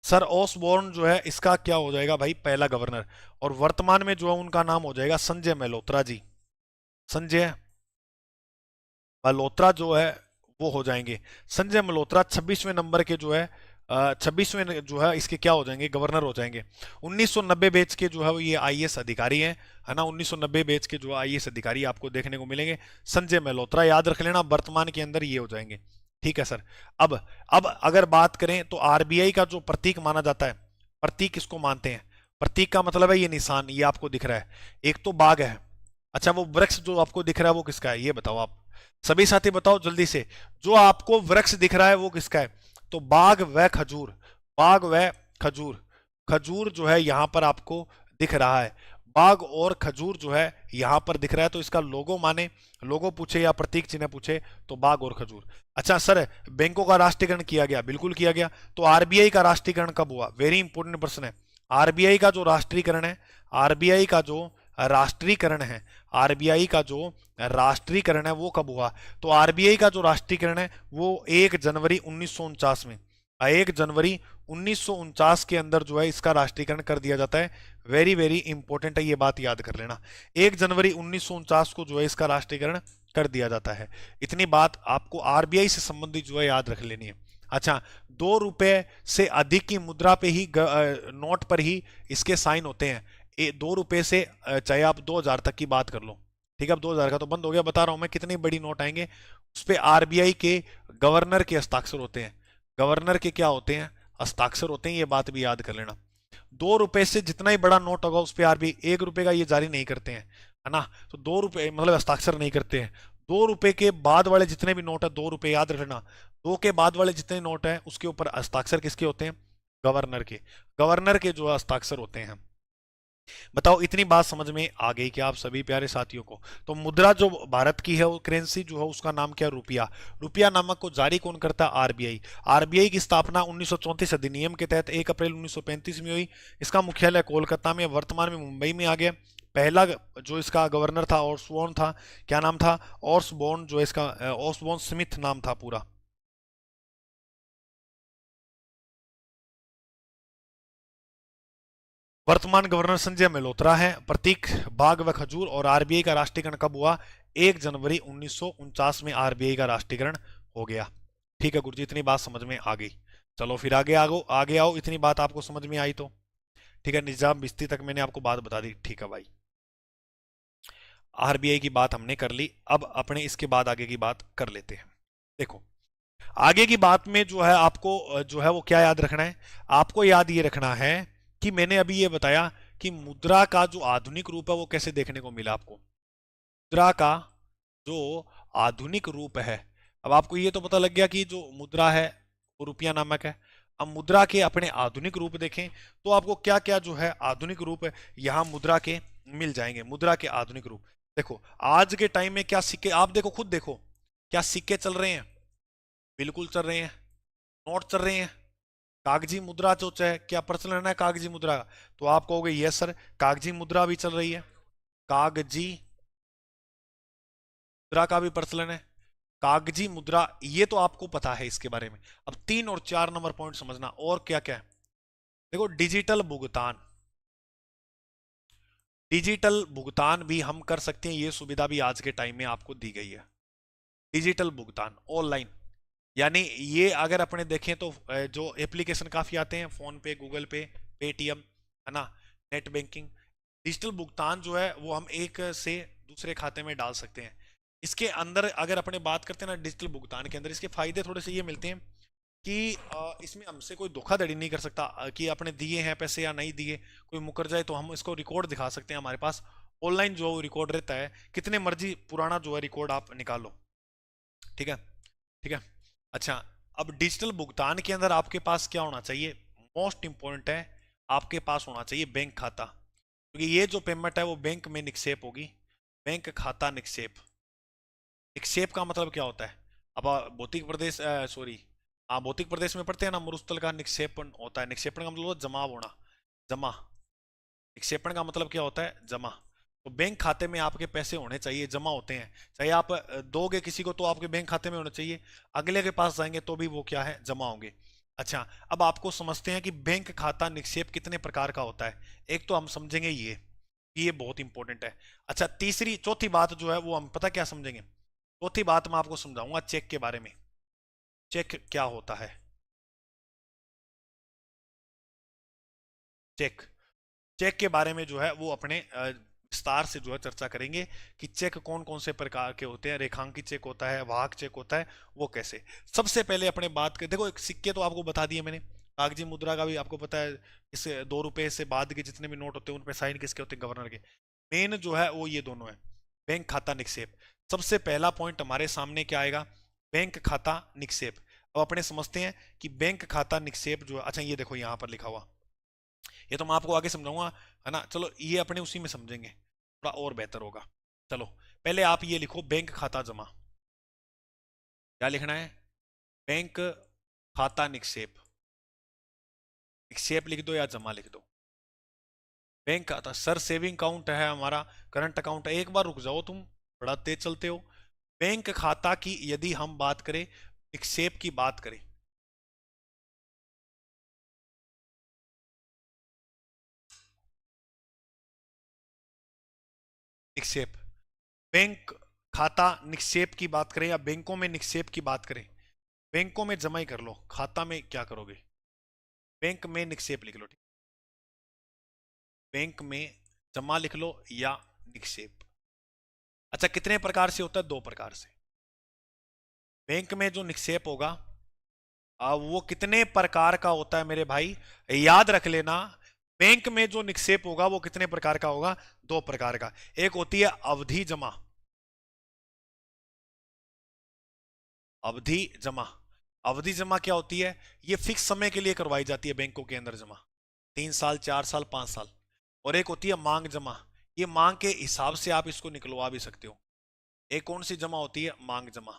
सर ऑसबॉर्न जो है इसका क्या हो जाएगा भाई, पहला गवर्नर। और वर्तमान में जो है उनका नाम हो जाएगा संजय मल्होत्रा जी। संजय मल्होत्रा जो है वो हो जाएंगे। संजय मल्होत्रा 26वें नंबर के जो है 26वें जो है इसके क्या हो जाएंगे, गवर्नर हो जाएंगे। 1990 बैच के जो है वो ये आईएएस अधिकारी हैं, है ना। 1990 बैच के जो आईएएस अधिकारी आपको देखने को मिलेंगे संजय मल्होत्रा, याद रख लेना, वर्तमान के अंदर ये हो जाएंगे, ठीक है सर। अब अगर बात करें तो आरबीआई का जो प्रतीक माना जाता है, प्रतीक किसको मानते हैं, प्रतीक का मतलब है ये निशान, ये आपको दिख रहा है, एक तो बाघ है। अच्छा, वो वृक्ष जो आपको दिख रहा है वो किसका है, ये बताओ आप सभी साथी, बताओ जल्दी से। जो आपको वृक्ष दिख रहा है वो किसका है, तो बाघ व खजूर, बाघ व खजूर। खजूर जो है यहां पर आपको दिख रहा है, बाघ और खजूर जो है यहां पर दिख रहा है। तो इसका लोगो माने, लोगो पूछे या प्रतीक चिन्ह पूछे तो बाघ और खजूर। अच्छा सर, बैंकों का राष्ट्रीयकरण किया गया, बिल्कुल किया गया। तो आरबीआई का राष्ट्रीयकरण कब हुआ, वेरी इंपॉर्टेंट प्रश्न है। आरबीआई का जो राष्ट्रीयकरण है, आरबीआई का जो राष्ट्रीयकरण है, आरबीआई का जो राष्ट्रीयकरण है वो कब हुआ, तो आरबीआई का जो राष्ट्रीयकरण है वो 1 जनवरी 1949 में, 1 जनवरी 1949 के अंदर जो है इसका राष्ट्रीयकरण कर दिया जाता है। वेरी वेरी इंपॉर्टेंट है, ये बात याद कर लेना। 1 जनवरी 1949 को जो है इसका राष्ट्रीयकरण कर दिया जाता है। इतनी बात आपको आरबीआई से संबंधित जो है याद रख लेनी है। अच्छा, 2 रुपए से अधिक की मुद्रा पे ही नोट पर ही इसके साइन होते हैं। 2 रुपए से चाहे आप 2000 तक की बात कर लो, ठीक है। अब 2000 का तो बंद हो गया, बता रहा हूं मैं, कितनी बड़ी नोट आएंगे उस पे आरबीआई के गवर्नर के हस्ताक्षर होते हैं। गवर्नर के क्या होते हैं, हस्ताक्षर होते हैं, ये बात भी याद कर लेना। 2 रुपए से जितना ही बड़ा नोट होगा उस पर आरबीआई 1 रुपए का ये जारी नहीं करते हैं, है ना। तो 2 रुपए मतलब हस्ताक्षर नहीं करते हैं। 2 रुपए के बाद वाले जितने भी नोट है, 2 रुपए याद रखना, 2 के बाद वाले जितने नोट है उसके ऊपर हस्ताक्षर किसके होते हैं, गवर्नर के, गवर्नर के जो हस्ताक्षर होते हैं। बताओ, इतनी बात समझ में आ गई क्या आप सभी प्यारे साथियों को। तो मुद्रा जो भारत की है, वो करेंसी जो है उसका नाम क्या है, रुपया। रुपया नामक को जारी कौन करता है, आरबीआई। आरबीआई की स्थापना 1934 अधिनियम के तहत 1 अप्रैल 1935 में हुई। इसका मुख्यालय कोलकाता में, वर्तमान में मुंबई में आ गया। पहला जो इसका गवर्नर था ऑसबॉर्न था, क्या नाम था, ऑसबॉर्न, जो इसका ऑसबॉर्न स्मिथ नाम था पूरा। वर्तमान गवर्नर संजय मल्होत्रा है। प्रतीक बाघ व खजूर। और आरबीआई का राष्ट्रीयकरण कब हुआ, 1 जनवरी 1949 में आरबीआई का राष्ट्रीयकरण हो गया। ठीक है गुरुजी, इतनी बात समझ में आ गई। चलो फिर आगे आओ, इतनी बात आपको समझ में आई तो। ठीक है, निजाम बिस्ती तक मैंने आपको बात बता दी, ठीक है भाई। आरबीआई की बात हमने कर ली, अब अपने इसके बाद आगे की बात कर लेते हैं। देखो, आगे की बात में जो है आपको जो है वो क्या याद रखना है, आपको याद ये रखना है कि मैंने अभी ये बताया कि मुद्रा का जो आधुनिक रूप है वो कैसे देखने को मिला आपको। मुद्रा का जो आधुनिक रूप है, अब आपको ये तो पता लग गया कि जो मुद्रा है वो रुपया नामक है। अब मुद्रा के अपने आधुनिक रूप देखें तो आपको क्या क्या जो है आधुनिक रूप यहाँ मुद्रा के मिल जाएंगे। मुद्रा के आधुनिक रूप देखो, आज के टाइम में क्या सिक्के, आप देखो, खुद देखो, क्या सिक्के चल रहे हैं, बिल्कुल चल रहे हैं। नोट चल रहे हैं। कागजी मुद्रा जो है, क्या प्रचलन है कागजी मुद्रा का, तो आप कहोगे यस सर, कागजी मुद्रा भी चल रही है, कागजी मुद्रा का भी प्रचलन है। कागजी मुद्रा, ये तो आपको पता है इसके बारे में। अब 3 और 4 नंबर पॉइंट समझना, और क्या क्या है। देखो, डिजिटल भुगतान, डिजिटल भुगतान भी हम कर सकते हैं, ये सुविधा भी आज के टाइम में आपको दी गई है। डिजिटल भुगतान ऑनलाइन, यानी ये अगर अपने देखें तो जो एप्लीकेशन काफी आते हैं, फोन पे, गूगल पे, पेटीएम, है ना, नेट बैंकिंग। डिजिटल भुगतान जो है वो हम एक से दूसरे खाते में डाल सकते हैं। इसके अंदर अगर अपने बात करते हैं ना, डिजिटल भुगतान के अंदर इसके फायदे थोड़े से ये मिलते हैं कि इसमें हमसे कोई धोखाधड़ी नहीं कर सकता कि अपने दिए हैं पैसे या नहीं दिए, कोई मुकर जाए तो हम इसको रिकॉर्ड दिखा सकते हैं हमारे पास, ऑनलाइन जो रिकॉर्ड रहता है, कितने मर्जी पुराना जो है रिकॉर्ड आप निकालो, ठीक है, ठीक है। अच्छा, अब डिजिटल भुगतान के अंदर आपके पास क्या होना चाहिए, मोस्ट इंपॉर्टेंट है, आपके पास होना चाहिए बैंक खाता, क्योंकि ये जो पेमेंट है वो बैंक में निक्षेप होगी। बैंक खाता निक्षेप, निक्षेप का मतलब क्या होता है, अब भौतिक प्रदेश, सॉरी, हाँ भौतिक प्रदेश में पढ़ते हैं ना, मरुस्थल का निक्षेपण होता है, निक्षेपण का मतलब होता है जमा होना, जमा, निक्षेपण का मतलब क्या होता है, जमा। तो बैंक खाते में आपके पैसे होने चाहिए, जमा होते हैं, चाहे आप दोगे किसी को तो आपके बैंक खाते में होने चाहिए, अगले के पास जाएंगे तो भी वो क्या है, जमा होंगे। अच्छा, अब आपको समझते हैं कि बैंक खाता निक्षेप कितने प्रकार का होता है। एक तो हम समझेंगे ये बहुत इंपॉर्टेंट है। अच्छा, तीसरी चौथी बात जो है वो हम पता क्या समझेंगे, चौथी बात मैं आपको समझाऊंगा चेक के बारे में, चेक क्या होता है, चेक, चेक के बारे में जो है वो अपने विस्तार से जो है चर्चा करेंगे कि चेक कौन कौन से प्रकार के होते हैं, रेखांकित चेक होता है, वाहक चेक होता है, वो कैसे। सबसे पहले अपने बात कर, देखो एक सिक्के तो आपको बता दिए मैंने, कागजी मुद्रा का भी आपको पता है, इस 2 रुपए से बाद के जितने भी नोट होते हैं उन पे साइन किसके होते हैं, गवर्नर के। मेन जो है वो ये दोनों है, बैंक खाता निक्षेप। सबसे पहला पॉइंट हमारे सामने क्या आएगा, बैंक खाता निक्षेप। अब अपने समझते हैं कि बैंक खाता निक्षेप जो है, अच्छा ये देखो यहाँ पर लिखा हुआ, ये तो मैं आपको आगे समझाऊंगा, है ना, चलो ये अपने उसी में समझेंगे, थोड़ा और बेहतर होगा। चलो पहले आप ये लिखो, बैंक खाता जमा, क्या लिखना है, बैंक खाता निक्षेप, निक्षेप लिख दो या जमा लिख दो। बैंक खाता, सर सेविंग अकाउंट है हमारा, करंट अकाउंट है, एक बार रुक जाओ तुम, बड़ा तेज चलते हो। बैंक खाता की यदि हम बात करें, निक्षेप की बात करें, निक्षेप, बैंक खाता निक्षेप की बात करें या बैंकों में निक्षेप की बात करें, बैंकों में जमा ही कर लो, खाता में क्या करोगे, बैंक में निक्षेप लिख लो, ठीक, बैंक में जमा लिख लो या निक्षेप। अच्छा, कितने प्रकार से होता है, 2 प्रकार से। बैंक में जो निक्षेप होगा, वो कितने प्रकार का होता है मेरे भाई, याद रख लेना, बैंक में जो निक्षेप होगा वो कितने प्रकार का होगा, 2 प्रकार का। एक होती है अवधि जमा, अवधि जमा, अवधि जमा क्या होती है, ये फिक्स समय के लिए करवाई जाती है बैंकों के अंदर जमा, 3 साल, 4 साल, 5 साल। और एक होती है मांग जमा, ये मांग के हिसाब से आप इसको निकलवा भी सकते हो। एक कौन सी जमा होती है, मांग जमा,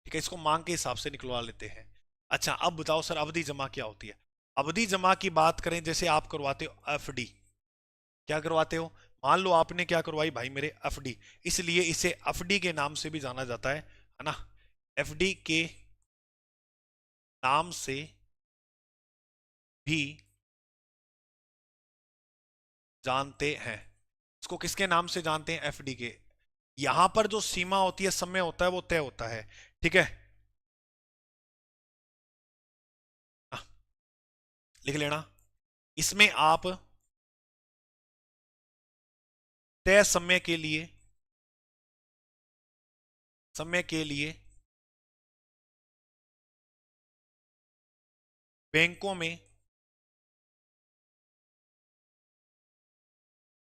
ठीक है, इसको मांग के हिसाब से निकलवा लेते हैं। अच्छा, अब बताओ सर अवधि जमा क्या होती है। अवधि जमा की बात करें, जैसे आप करवाते हो एफडी, क्या करवाते हो, मान लो आपने क्या करवाई भाई मेरे, एफडी, इसलिए इसे एफडी के नाम से भी जाना जाता है ना, एफडी के नाम से भी जानते हैं। इसको किसके नाम से जानते हैं, एफडी के। यहां पर जो सीमा होती है, समय होता है, वो तय होता है, ठीक है, आ, लिख लेना। इसमें आप तय समय के लिए, समय के लिए बैंकों में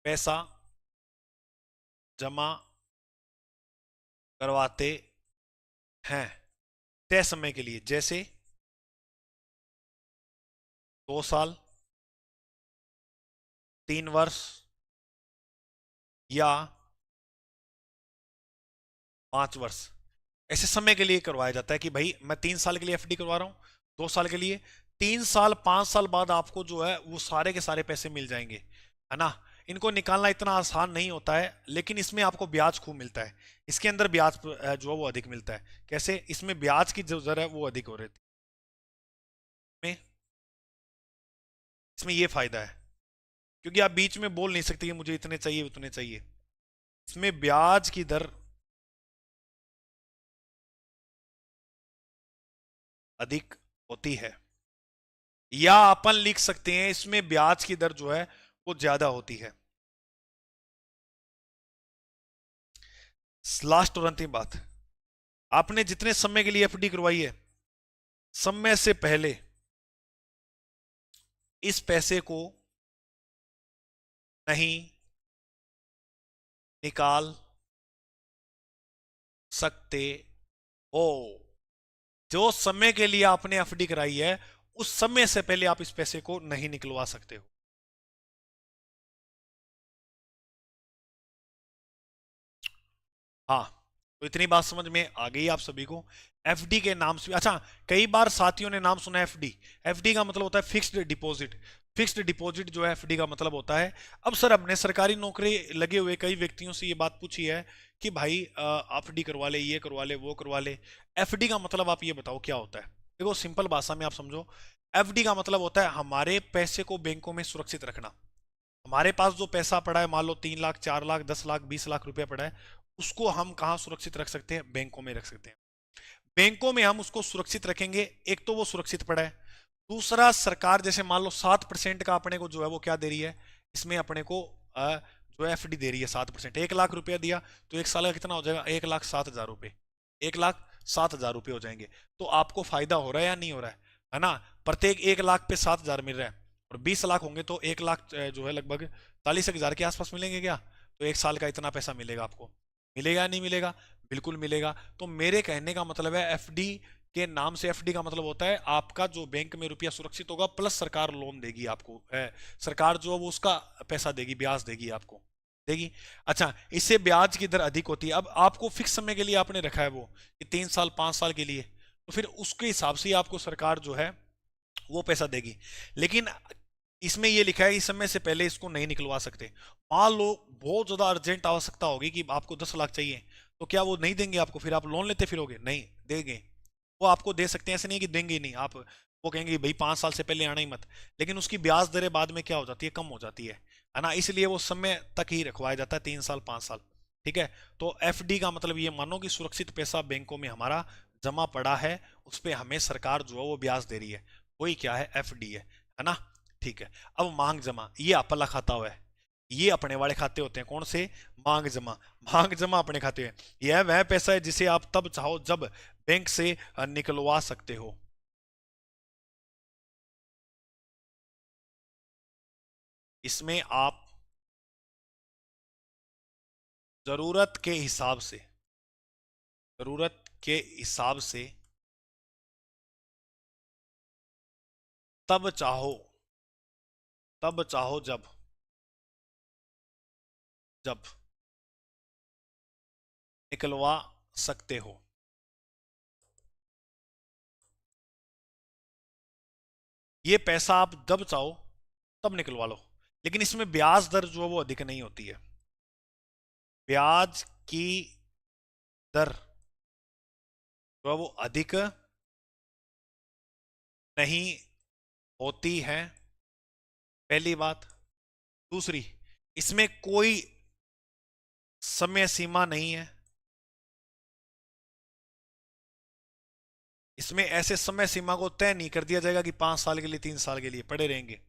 पैसा जमा करवाते हैं, तय समय के लिए, जैसे 2 साल, 3 वर्ष या 5 वर्ष, ऐसे समय के लिए करवाया जाता है कि भाई मैं 3 साल के लिए एफडी करवा रहा हूं, 2 साल के लिए, 3 साल 5 साल बाद आपको जो है वो सारे के सारे पैसे मिल जाएंगे, है ना। इनको निकालना इतना आसान नहीं होता है, लेकिन इसमें आपको ब्याज खूब मिलता है, इसके अंदर ब्याज जो है वो अधिक मिलता है। कैसे, इसमें ब्याज की जो दर है वो अधिक हो रही है, इसमें ये फायदा है, क्योंकि आप बीच में बोल नहीं सकते कि मुझे इतने चाहिए उतने चाहिए, इसमें ब्याज की दर अधिक होती है, या अपन लिख सकते हैं इसमें ब्याज की दर जो है वो ज्यादा होती है। लास्ट और अंतिम बात, आपने जितने समय के लिए एफडी करवाई है, समय से पहले इस पैसे को नहीं निकाल सकते हो। जो समय के लिए आपने एफडी कराई है उस समय से पहले आप इस पैसे को नहीं निकलवा सकते हो। हाँ, तो इतनी बात समझ में आ गई आप सभी को। एफडी के नाम से अच्छा, कई बार साथियों ने नाम सुना है एफडी। एफडी का मतलब होता है फिक्स्ड डिपॉजिट। फिक्स्ड डिपॉजिट जो है एफडी का मतलब होता है। अब सर हमने सरकारी नौकरी लगे हुए कई व्यक्तियों से ये बात पूछी है कि भाई एफडी करवा ले, ये करवा ले, वो करवा ले। एफडी का मतलब आप ये बताओ क्या होता है। देखो सिंपल भाषा में आप समझो, एफडी का मतलब होता है हमारे पैसे को बैंकों में सुरक्षित रखना। हमारे पास जो पैसा पड़ा है, मान लो 3 लाख, 4 लाख, 10 लाख, 20 लाख रुपया पड़ा है, उसको हम कहाँ सुरक्षित रख सकते हैं? बैंकों में रख सकते हैं। बैंकों में हम उसको सुरक्षित रखेंगे, एक तो वो सुरक्षित पड़ा है, दूसरा सरकार जैसे मान लो 7% का अपने को जो है वो क्या दे रही है, इसमें अपने को जो एफडी दे रही है 7%। 1 लाख रुपया दिया तो 1 साल का कितना हो जाएगा? 1,07,000 रुपये। 1,07,000 रुपये हो जाएंगे। तो आपको फायदा हो रहा है या नहीं हो रहा है ना? प्रत्येक 1 लाख पे 7,000 मिल रहा है, और 20 लाख होंगे तो 1 लाख जो है लगभग 40,000 के आसपास मिलेंगे क्या? तो 1 साल का इतना पैसा मिलेगा आपको। मिलेगा या नहीं मिलेगा? बिल्कुल मिलेगा। तो मेरे कहने का मतलब है एफडी के नाम से, एफडी का मतलब होता है आपका जो बैंक में रुपया सुरक्षित होगा, प्लस सरकार लोन देगी आपको, सरकार जो है वो उसका पैसा देगी, ब्याज देगी आपको, देगी। अच्छा, इससे ब्याज की दर अधिक होती है। अब आपको फिक्स समय के लिए आपने रखा है वो कि 3 साल 5 साल के लिए, तो फिर उसके हिसाब से आपको सरकार जो है वो पैसा देगी। लेकिन इसमें ये लिखा है इस समय से पहले इसको नहीं निकलवा सकते। मान लो बहुत ज्यादा अर्जेंट आवश्यकता होगी कि आपको 10 लाख चाहिए, तो क्या वो नहीं देंगे आपको? फिर आप लोन लेते फिरोगे? नहीं देंगे। वो आपको दे सकते हैं, ऐसे नहीं कि देंगे ही नहीं। आप वो कहेंगे भाई 5 साल से पहले आना ही मत, लेकिन उसकी ब्याज दरें बाद में क्या हो जाती है? कम हो जाती है ना? इसलिए वो समय तक ही रखवाया जाता है, 3 साल 5 साल। ठीक है, तो एफडी का मतलब ये मानो कि सुरक्षित पैसा बैंकों में हमारा जमा पड़ा है, उस पर हमें सरकार जो है वो ब्याज दे रही है, वही क्या है? एफडी है ना? ठीक है। अब मांग जमा, ये अपला खाता हुआ है, ये अपने वाले खाते होते हैं। कौन से? मांग जमा। मांग जमा अपने खाते हैं। यह वह पैसा है जिसे आप तब चाहो जब बैंक से निकलवा सकते हो। इसमें आप जरूरत के हिसाब से, जरूरत के हिसाब से तब चाहो, तब चाहो जब, जब निकलवा सकते हो। ये पैसा आप जब चाहो तब निकलवा लो, लेकिन इसमें ब्याज दर जो है वो अधिक नहीं होती है। ब्याज की दर जो है वो अधिक नहीं होती है, पहली बात। दूसरी, इसमें कोई समय सीमा नहीं है। इसमें ऐसे समय सीमा को तय नहीं कर दिया जाएगा कि 5 साल के लिए, 3 साल के लिए पड़े रहेंगे।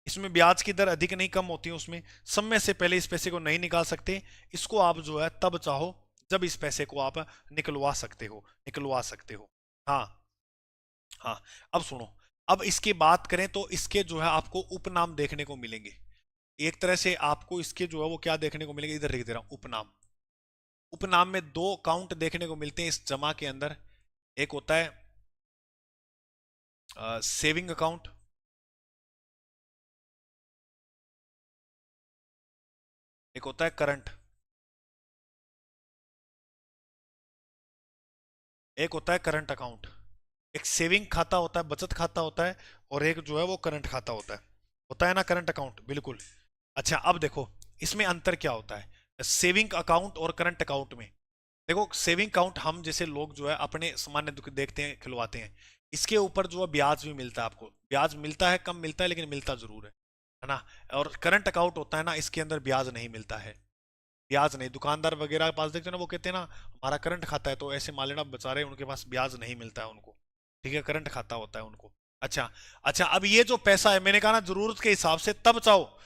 इसमें ब्याज की दर अधिक नहीं कम होती है, उसमें समय से पहले इस पैसे को नहीं निकाल सकते। इसको आप जो है तब चाहो जब इस पैसे को आप निकलवा सकते हो, निकलवा सकते हो। हाँ हाँ। अब सुनो, अब इसकी बात करें तो इसके जो है आपको उपनाम देखने को मिलेंगे। एक तरह से आपको इसके जो है वो क्या देखने को मिलेंगे, इधर लिख दे रहा हूं, उपनाम। उपनाम में 2 काउंट देखने को मिलते हैं इस जमा के अंदर। एक होता है सेविंग अकाउंट, एक होता है करंट, एक होता है करंट अकाउंट। एक सेविंग खाता होता है, बचत खाता होता है, और एक जो है वो करंट खाता होता है ना, करंट अकाउंट, बिल्कुल। अच्छा, अब देखो इसमें अंतर क्या होता है सेविंग अकाउंट और करंट अकाउंट में। देखो सेविंग अकाउंट हम जैसे लोग जो है अपने सामान्य देखते हैं, खिलवाते हैं। इसके ऊपर जो है ब्याज भी मिलता है आपको, ब्याज मिलता है, कम मिलता है लेकिन मिलता जरूर है ना? और करंट अकाउंट होता है ना, इसके अंदर ब्याज नहीं मिलता है। ब्याज नहीं, दुकानदार वगैरह के पास देखते हैं ना, वो कहते हैं ना हमारा करंट खाता है, तो ऐसे मान लेना बेचारे उनके पास ब्याज नहीं मिलता है उनको। ठीक है, करंट खाता होता है उनको। अच्छा अच्छा, अब ये जो पैसा है, मैंने कहा ना जरूरत के हिसाब से तब चाहो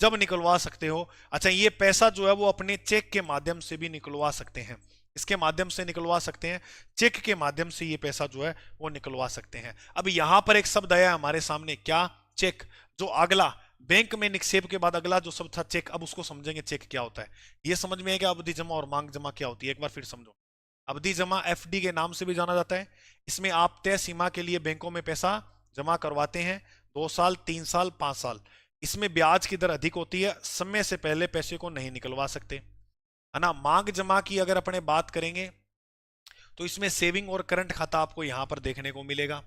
जब निकलवा सकते हो। अच्छा, ये पैसा जो है वो अपने चेक के माध्यम से भी निकलवा सकते हैं, इसके माध्यम से निकलवा सकते हैं, चेक के माध्यम से ये पैसा जो है वो निकलवा सकते हैं। अब यहां पर एक शब्द आया हमारे सामने, क्या? चेक। जो अगला बैंक में निक्षेप के बाद अगला जो शब्द था चेक, अब उसको समझेंगे चेक क्या होता है। ये समझ में है कि अवधि जमा और मांग जमा क्या होती है, एक बार फिर समझो। अवधि जमा एफडी के नाम से भी जाना जाता है। इसमें आप तय सीमा के लिए बैंकों में पैसा जमा करवाते हैं, 2 साल, 3 साल, 5 साल। इसमें ब्याज की दर अधिक होती है, समय से पहले पैसे को नहीं निकलवा सकते, है ना। मांग जमा की अगर अपने बात करेंगे तो इसमें सेविंग और करंट खाता आपको यहां पर देखने को मिलेगा।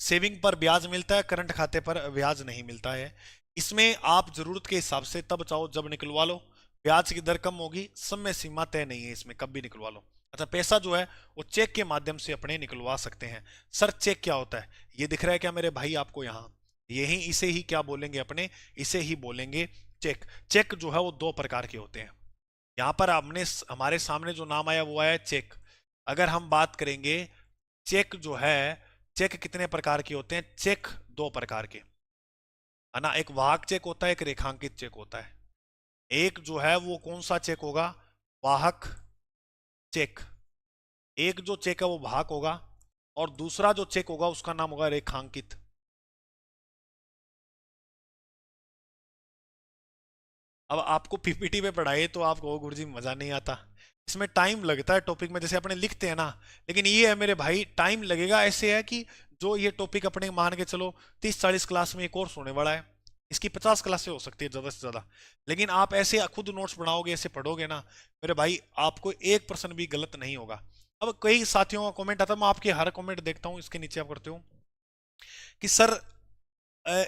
सेविंग पर ब्याज मिलता है, करंट खाते पर ब्याज नहीं मिलता है। इसमें आप जरूरत के हिसाब से तब चाहो जब निकलवा लो, ब्याज की दर कम होगी, समय सीमा तय नहीं है इसमें, कब भी निकलवा लो। अच्छा, पैसा जो है वो चेक के माध्यम से अपने निकलवा सकते हैं। सर चेक क्या होता है, ये दिख रहा है क्या मेरे भाई आपको यहाँ, यही इसे ही क्या बोलेंगे अपने, इसे ही बोलेंगे चेक। चेक जो है वो 2 प्रकार के होते हैं। यहाँ पर हमने हमारे सामने जो नाम आया वो आया चेक। अगर हम बात करेंगे चेक जो है, चेक कितने प्रकार के होते हैं, चेक 2 प्रकार के, है ना। एक वाहक चेक होता है, एक रेखांकित चेक होता है। एक जो है वो कौन सा चेक होगा, वाहक चेक। एक जो चेक है वो वाहक होगा, और दूसरा जो चेक होगा उसका नाम होगा रेखांकित। अब आपको पीपीटी पे पढ़ाए तो आपको गुरुजी मजा नहीं आता, इसमें टाइम लगता है टॉपिक में, जैसे अपने लिखते हैं ना। लेकिन ये है मेरे भाई, टाइम लगेगा, ऐसे है कि जो ये टॉपिक अपने मान के चलो 30-40 क्लास में एक कोर्स होने वाला है, इसकी 50 क्लासें हो सकती है ज्यादा से ज्यादा। लेकिन आप ऐसे खुद नोट्स बनाओगे, ऐसे पढ़ोगे ना मेरे भाई, आपको 1% भी गलत नहीं होगा। अब कई साथियों का कमेंट आता है, मैं आपके हर कमेंट देखता हूँ, इसके नीचे आप करते हो कि सर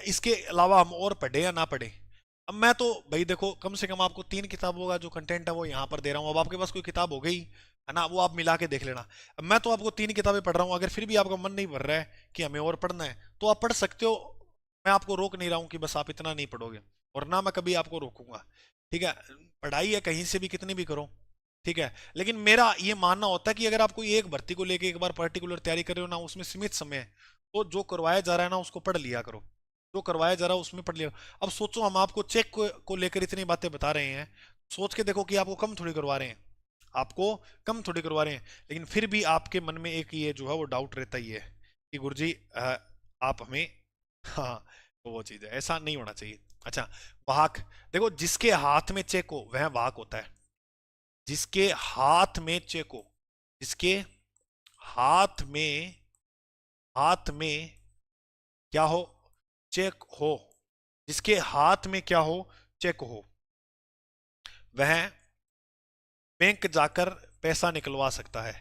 इसके अलावा हम और पढ़े या ना पढ़े। अब मैं तो भाई देखो, कम से कम आपको 3 किताबों का जो कंटेंट है वो यहाँ पर दे रहा हूँ। अब आपके पास कोई किताब हो गई है ना, वो आप मिला के देख लेना। अब मैं तो आपको 3 किताबें पढ़ रहा हूँ, अगर फिर भी आपका मन नहीं भर रहा है कि हमें और पढ़ना है तो आप पढ़ सकते हो। मैं आपको रोक नहीं रहा हूँ कि बस आप इतना नहीं पढ़ोगे, और ना मैं कभी आपको रोकूंगा, ठीक है। पढ़ाई है कहीं से भी कितनी भी करो, ठीक है। लेकिन मेरा ये मानना होता है कि अगर आप कोई एक भर्ती को लेके एक बार पर्टिकुलर तैयारी कर रहे हो ना, उसमें सीमित समय है, तो जो करवाया जा रहा है ना उसको पढ़ लिया करो, जो करवाया जा रहा है उसमें पढ़ लिया। अब सोचो हम आपको चेक को लेकर इतनी बातें बता रहे हैं, सोच के देखो कि आपको कम थोड़ी करवा रहे हैं, आपको कम थोड़ी करवा रहे हैं। लेकिन फिर भी आपके मन में एक ये जो है वो डाउट रहता ही है कि गुरुजी आप हमें, हाँ, तो वो चीज है, ऐसा नहीं होना चाहिए। अच्छा, वाहक, देखो जिसके हाथ में चेक हो वह वाहक होता है। जिसके हाथ में चेक हो, जिसके हाथ में, हाथ में क्या हो, चेक हो, जिसके हाथ में क्या हो, चेक हो, वह बैंक जाकर पैसा निकलवा सकता है।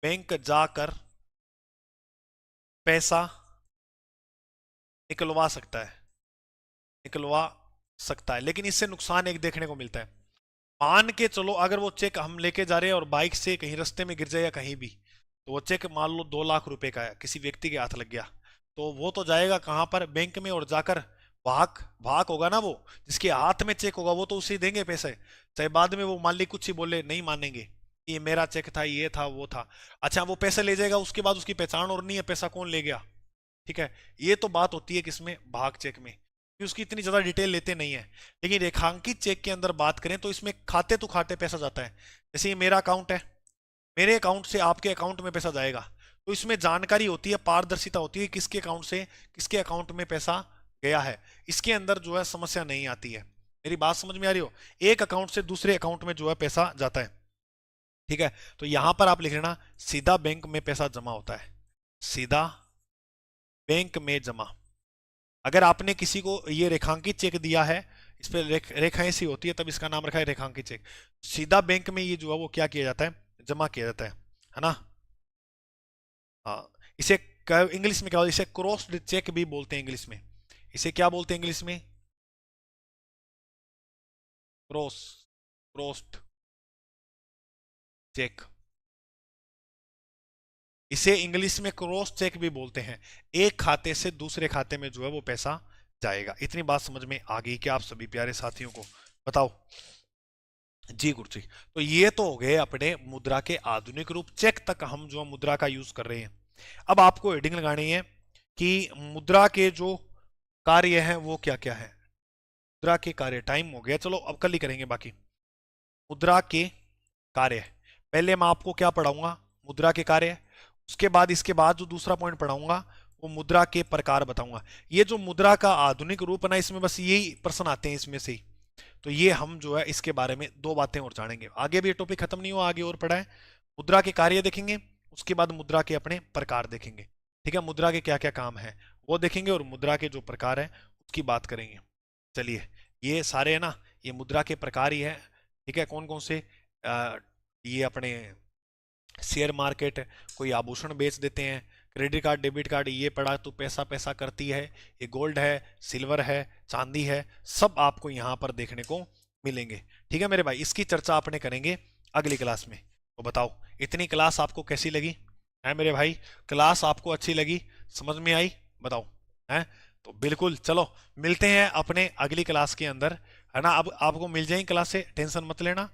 बैंक जाकर पैसा निकलवा सकता है, निकलवा सकता है। लेकिन इससे नुकसान एक देखने को मिलता है। मान के चलो अगर वो चेक हम लेके जा रहे हैं और बाइक से कहीं रास्ते में गिर जाए या कहीं भी, तो वो चेक मान लो 2 लाख रुपए का है, किसी व्यक्ति के हाथ लग गया, तो वो तो जाएगा कहां पर, बैंक में, और जाकर वाहक, वाहक होगा ना वो, जिसके हाथ में चेक होगा वो तो उसे देंगे पैसे। चाहे बाद में वो मालिक कुछ ही बोले, नहीं मानेंगे, ये मेरा चेक था, ये था, वो था। अच्छा, वो पैसे ले जाएगा, उसके बाद उसकी पहचान और नहीं है, पैसा कौन ले गया, ठीक है। ये तो बात होती है किसमें, भाग चेक में, कि उसकी इतनी ज्यादा डिटेल लेते नहीं है। लेकिन रेखांकित चेक के अंदर बात करें तो इसमें खाते तो खाते पैसा जाता है। जैसे ये मेरा अकाउंट है, मेरे अकाउंट से आपके अकाउंट में पैसा जाएगा, तो इसमें जानकारी होती है, पारदर्शिता होती है, किसके अकाउंट से किसके अकाउंट में पैसा गया है। इसके अंदर जो है समस्या नहीं आती है। मेरी बात समझ में आ रही हो, एक अकाउंट से दूसरे अकाउंट में जो है पैसा जाता है, ठीक है। तो यहां पर आप लिख लेना, सीधा बैंक में पैसा जमा होता है, सीधा बैंक में जमा। अगर आपने किसी को ये रेखांकित चेक दिया है, इस पे रेखाएं सी होती है, तब इसका नाम रखा है रेखांकित चेक। सीधा बैंक में ये जो है वो क्या किया जाता है, जमा किया जाता है ना। हाँ, इसे इंग्लिश में क्या होता है, इसे क्रॉस्ड चेक भी बोलते हैं इंग्लिश में। इसे क्या बोलते हैं इंग्लिश में, क्रॉस, क्रॉस्ड चेक। इसे इंग्लिश में क्रॉस चेक भी बोलते हैं। एक खाते से दूसरे खाते में जो है वो पैसा जाएगा। इतनी बात समझ में आ गई क्या आप सभी प्यारे साथियों को, बताओ जी गुरु जी। तो ये तो हो गए अपने मुद्रा के आधुनिक रूप, चेक तक हम जो मुद्रा का यूज कर रहे हैं। अब आपको हेडिंग लगानी है कि मुद्रा के जो कार्य हैं वो क्या क्या है। मुद्रा के कार्य, टाइम हो गया, चलो अब कल ही करेंगे बाकी। मुद्रा के कार्य, पहले मैं आपको क्या पढ़ाऊंगा, मुद्रा के कार्य। उसके बाद इसके बाद जो दूसरा पॉइंट पढ़ाऊंगा वो मुद्रा के प्रकार बताऊंगा। ये जो मुद्रा का आधुनिक रूप है ना, इसमें बस यही प्रश्न आते हैं इसमें से ही। तो ये हम जो है इसके बारे में दो बातें और जानेंगे। आगे भी ये टॉपिक खत्म नहीं हुआ, आगे और पढ़ा है। मुद्रा के कार्य देखेंगे, उसके बाद मुद्रा के अपने प्रकार देखेंगे। ठीक है, मुद्रा के क्या क्या काम है वो देखेंगे, और मुद्रा के जो प्रकार है उसकी बात करेंगे। चलिए, ये सारे है ना, ये मुद्रा के प्रकार ही है। ठीक है, कौन कौन से ये अपने शेयर मार्केट, कोई आभूषण बेच देते हैं, क्रेडिट कार्ड, डेबिट कार्ड, ये पड़ा तो पैसा पैसा करती है, ये गोल्ड है, सिल्वर है, चांदी है, सब आपको यहाँ पर देखने को मिलेंगे। ठीक है मेरे भाई, इसकी चर्चा अपने करेंगे अगली क्लास में। तो बताओ, इतनी क्लास आपको कैसी लगी है मेरे भाई? क्लास आपको अच्छी लगी, समझ में आई? बताओ है तो बिल्कुल। चलो मिलते हैं अपने अगली क्लास के अंदर, है ना। अब आपको मिल जाएंगी क्लास से, टेंशन मत लेना।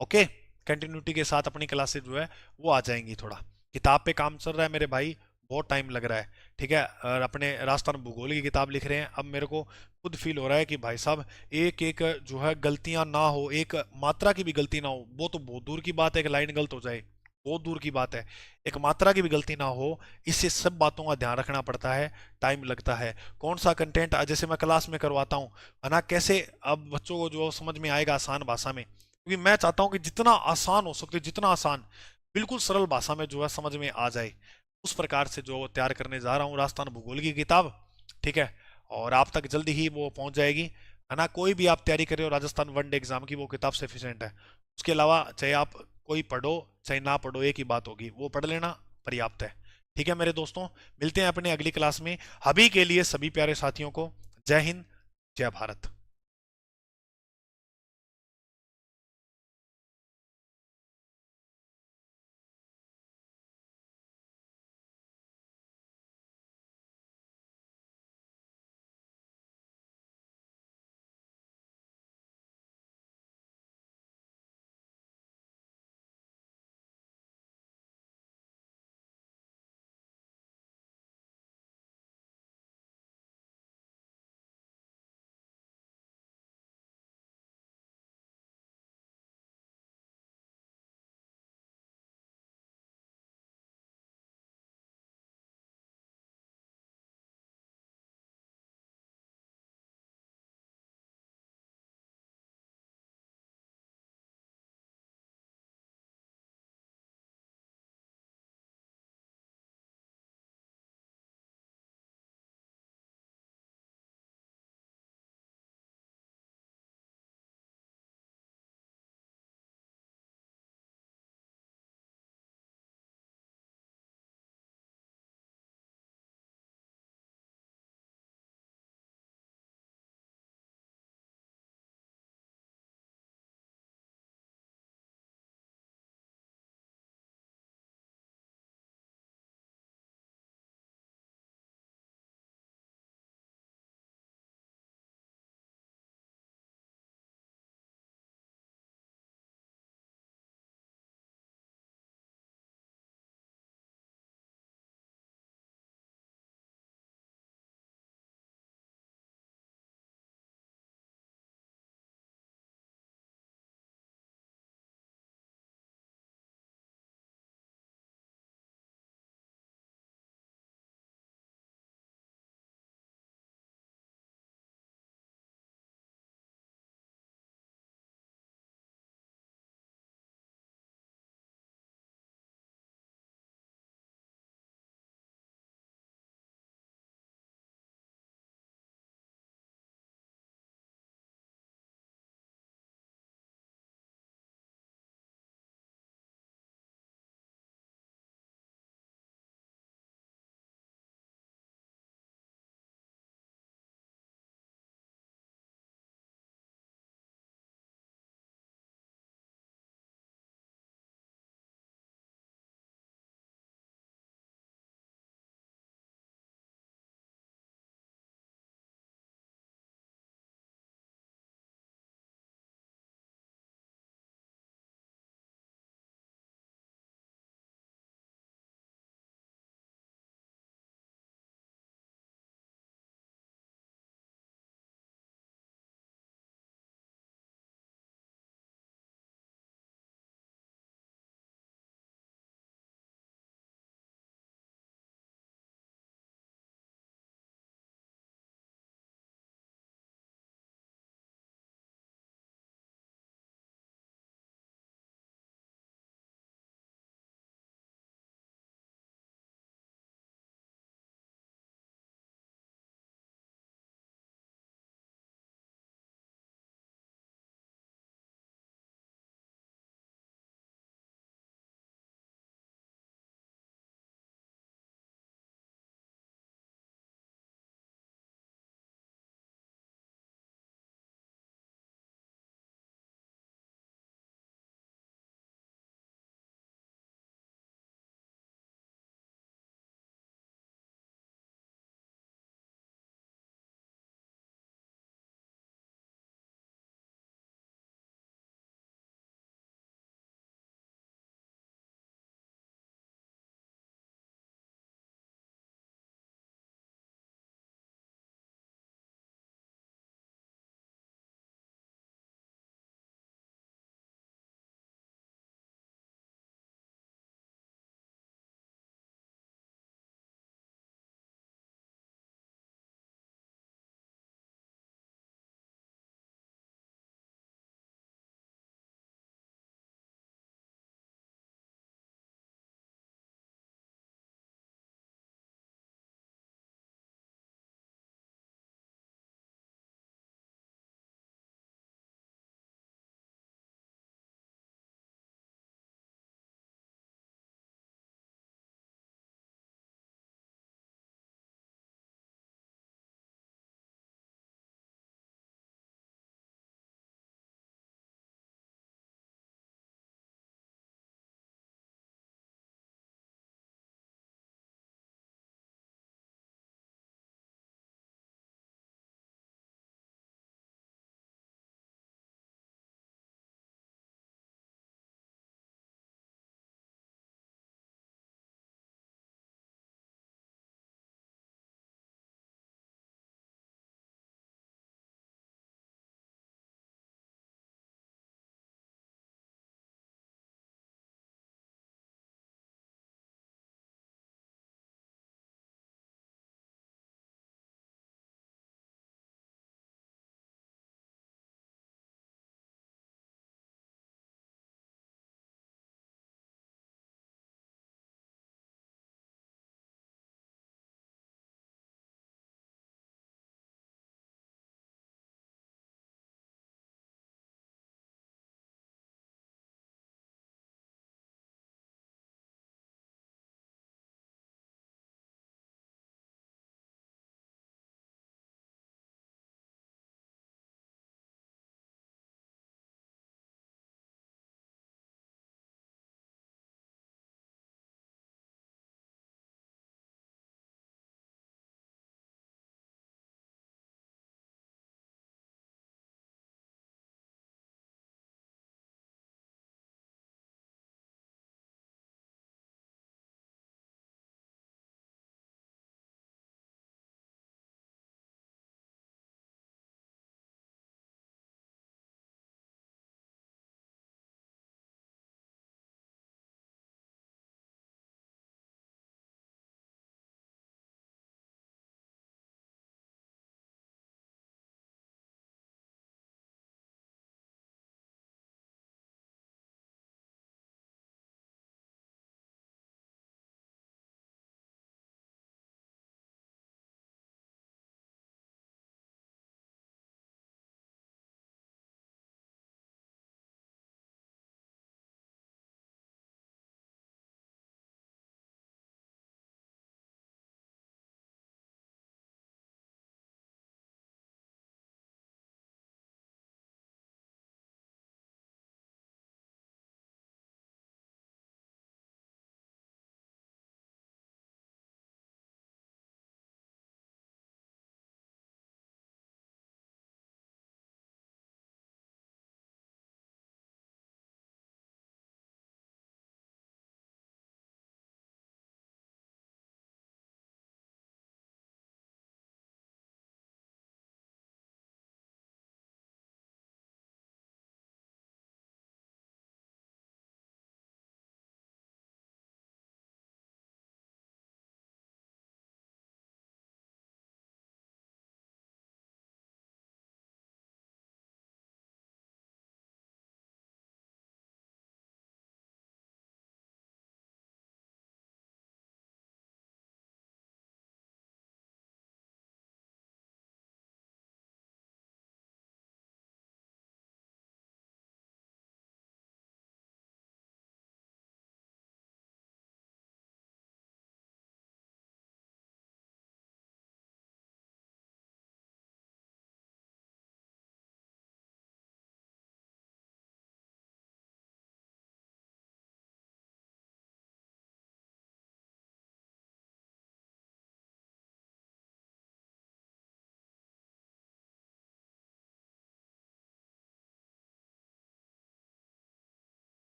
ओके, कंटिन्यूटी के साथ अपनी क्लासेस जो है वो आ जाएंगी। थोड़ा किताब पे काम चल रहा है मेरे भाई, बहुत टाइम लग रहा है। ठीक है, और अपने राजस्थान भूगोल की किताब लिख रहे हैं। अब मेरे को खुद फील हो रहा है कि भाई साहब एक एक जो है गलतियां ना हो, एक मात्रा की भी गलती ना हो। वो तो बहुत दूर की बात है, एक लाइन गलत हो जाए, बहुत दूर की बात है। एक मात्रा की भी गलती ना हो, इससे सब बातों का ध्यान रखना पड़ता है, टाइम लगता है। कौन सा कंटेंट जैसे मैं क्लास में करवाता हूँ, है ना, कैसे अब बच्चों को जो समझ में आएगा आसान भाषा में, क्योंकि मैं चाहता हूं कि जितना आसान हो सकते, जितना आसान, बिल्कुल सरल भाषा में जो है समझ में आ जाए, उस प्रकार से जो तैयार करने जा रहा हूँ राजस्थान भूगोल की किताब। ठीक है, और आप तक जल्दी ही वो पहुंच जाएगी, है ना। कोई भी आप तैयारी करें, राजस्थान वनडे एग्जाम की वो किताब सफिशिएंट है। उसके अलावा चाहे आप कोई पढ़ो चाहे ना पढ़ो, एक ही बात होगी, वो पढ़ लेना पर्याप्त है। ठीक है मेरे दोस्तों, मिलते हैं अपने अगली क्लास में। अभी के लिए सभी प्यारे साथियों को जय हिंद, जय भारत।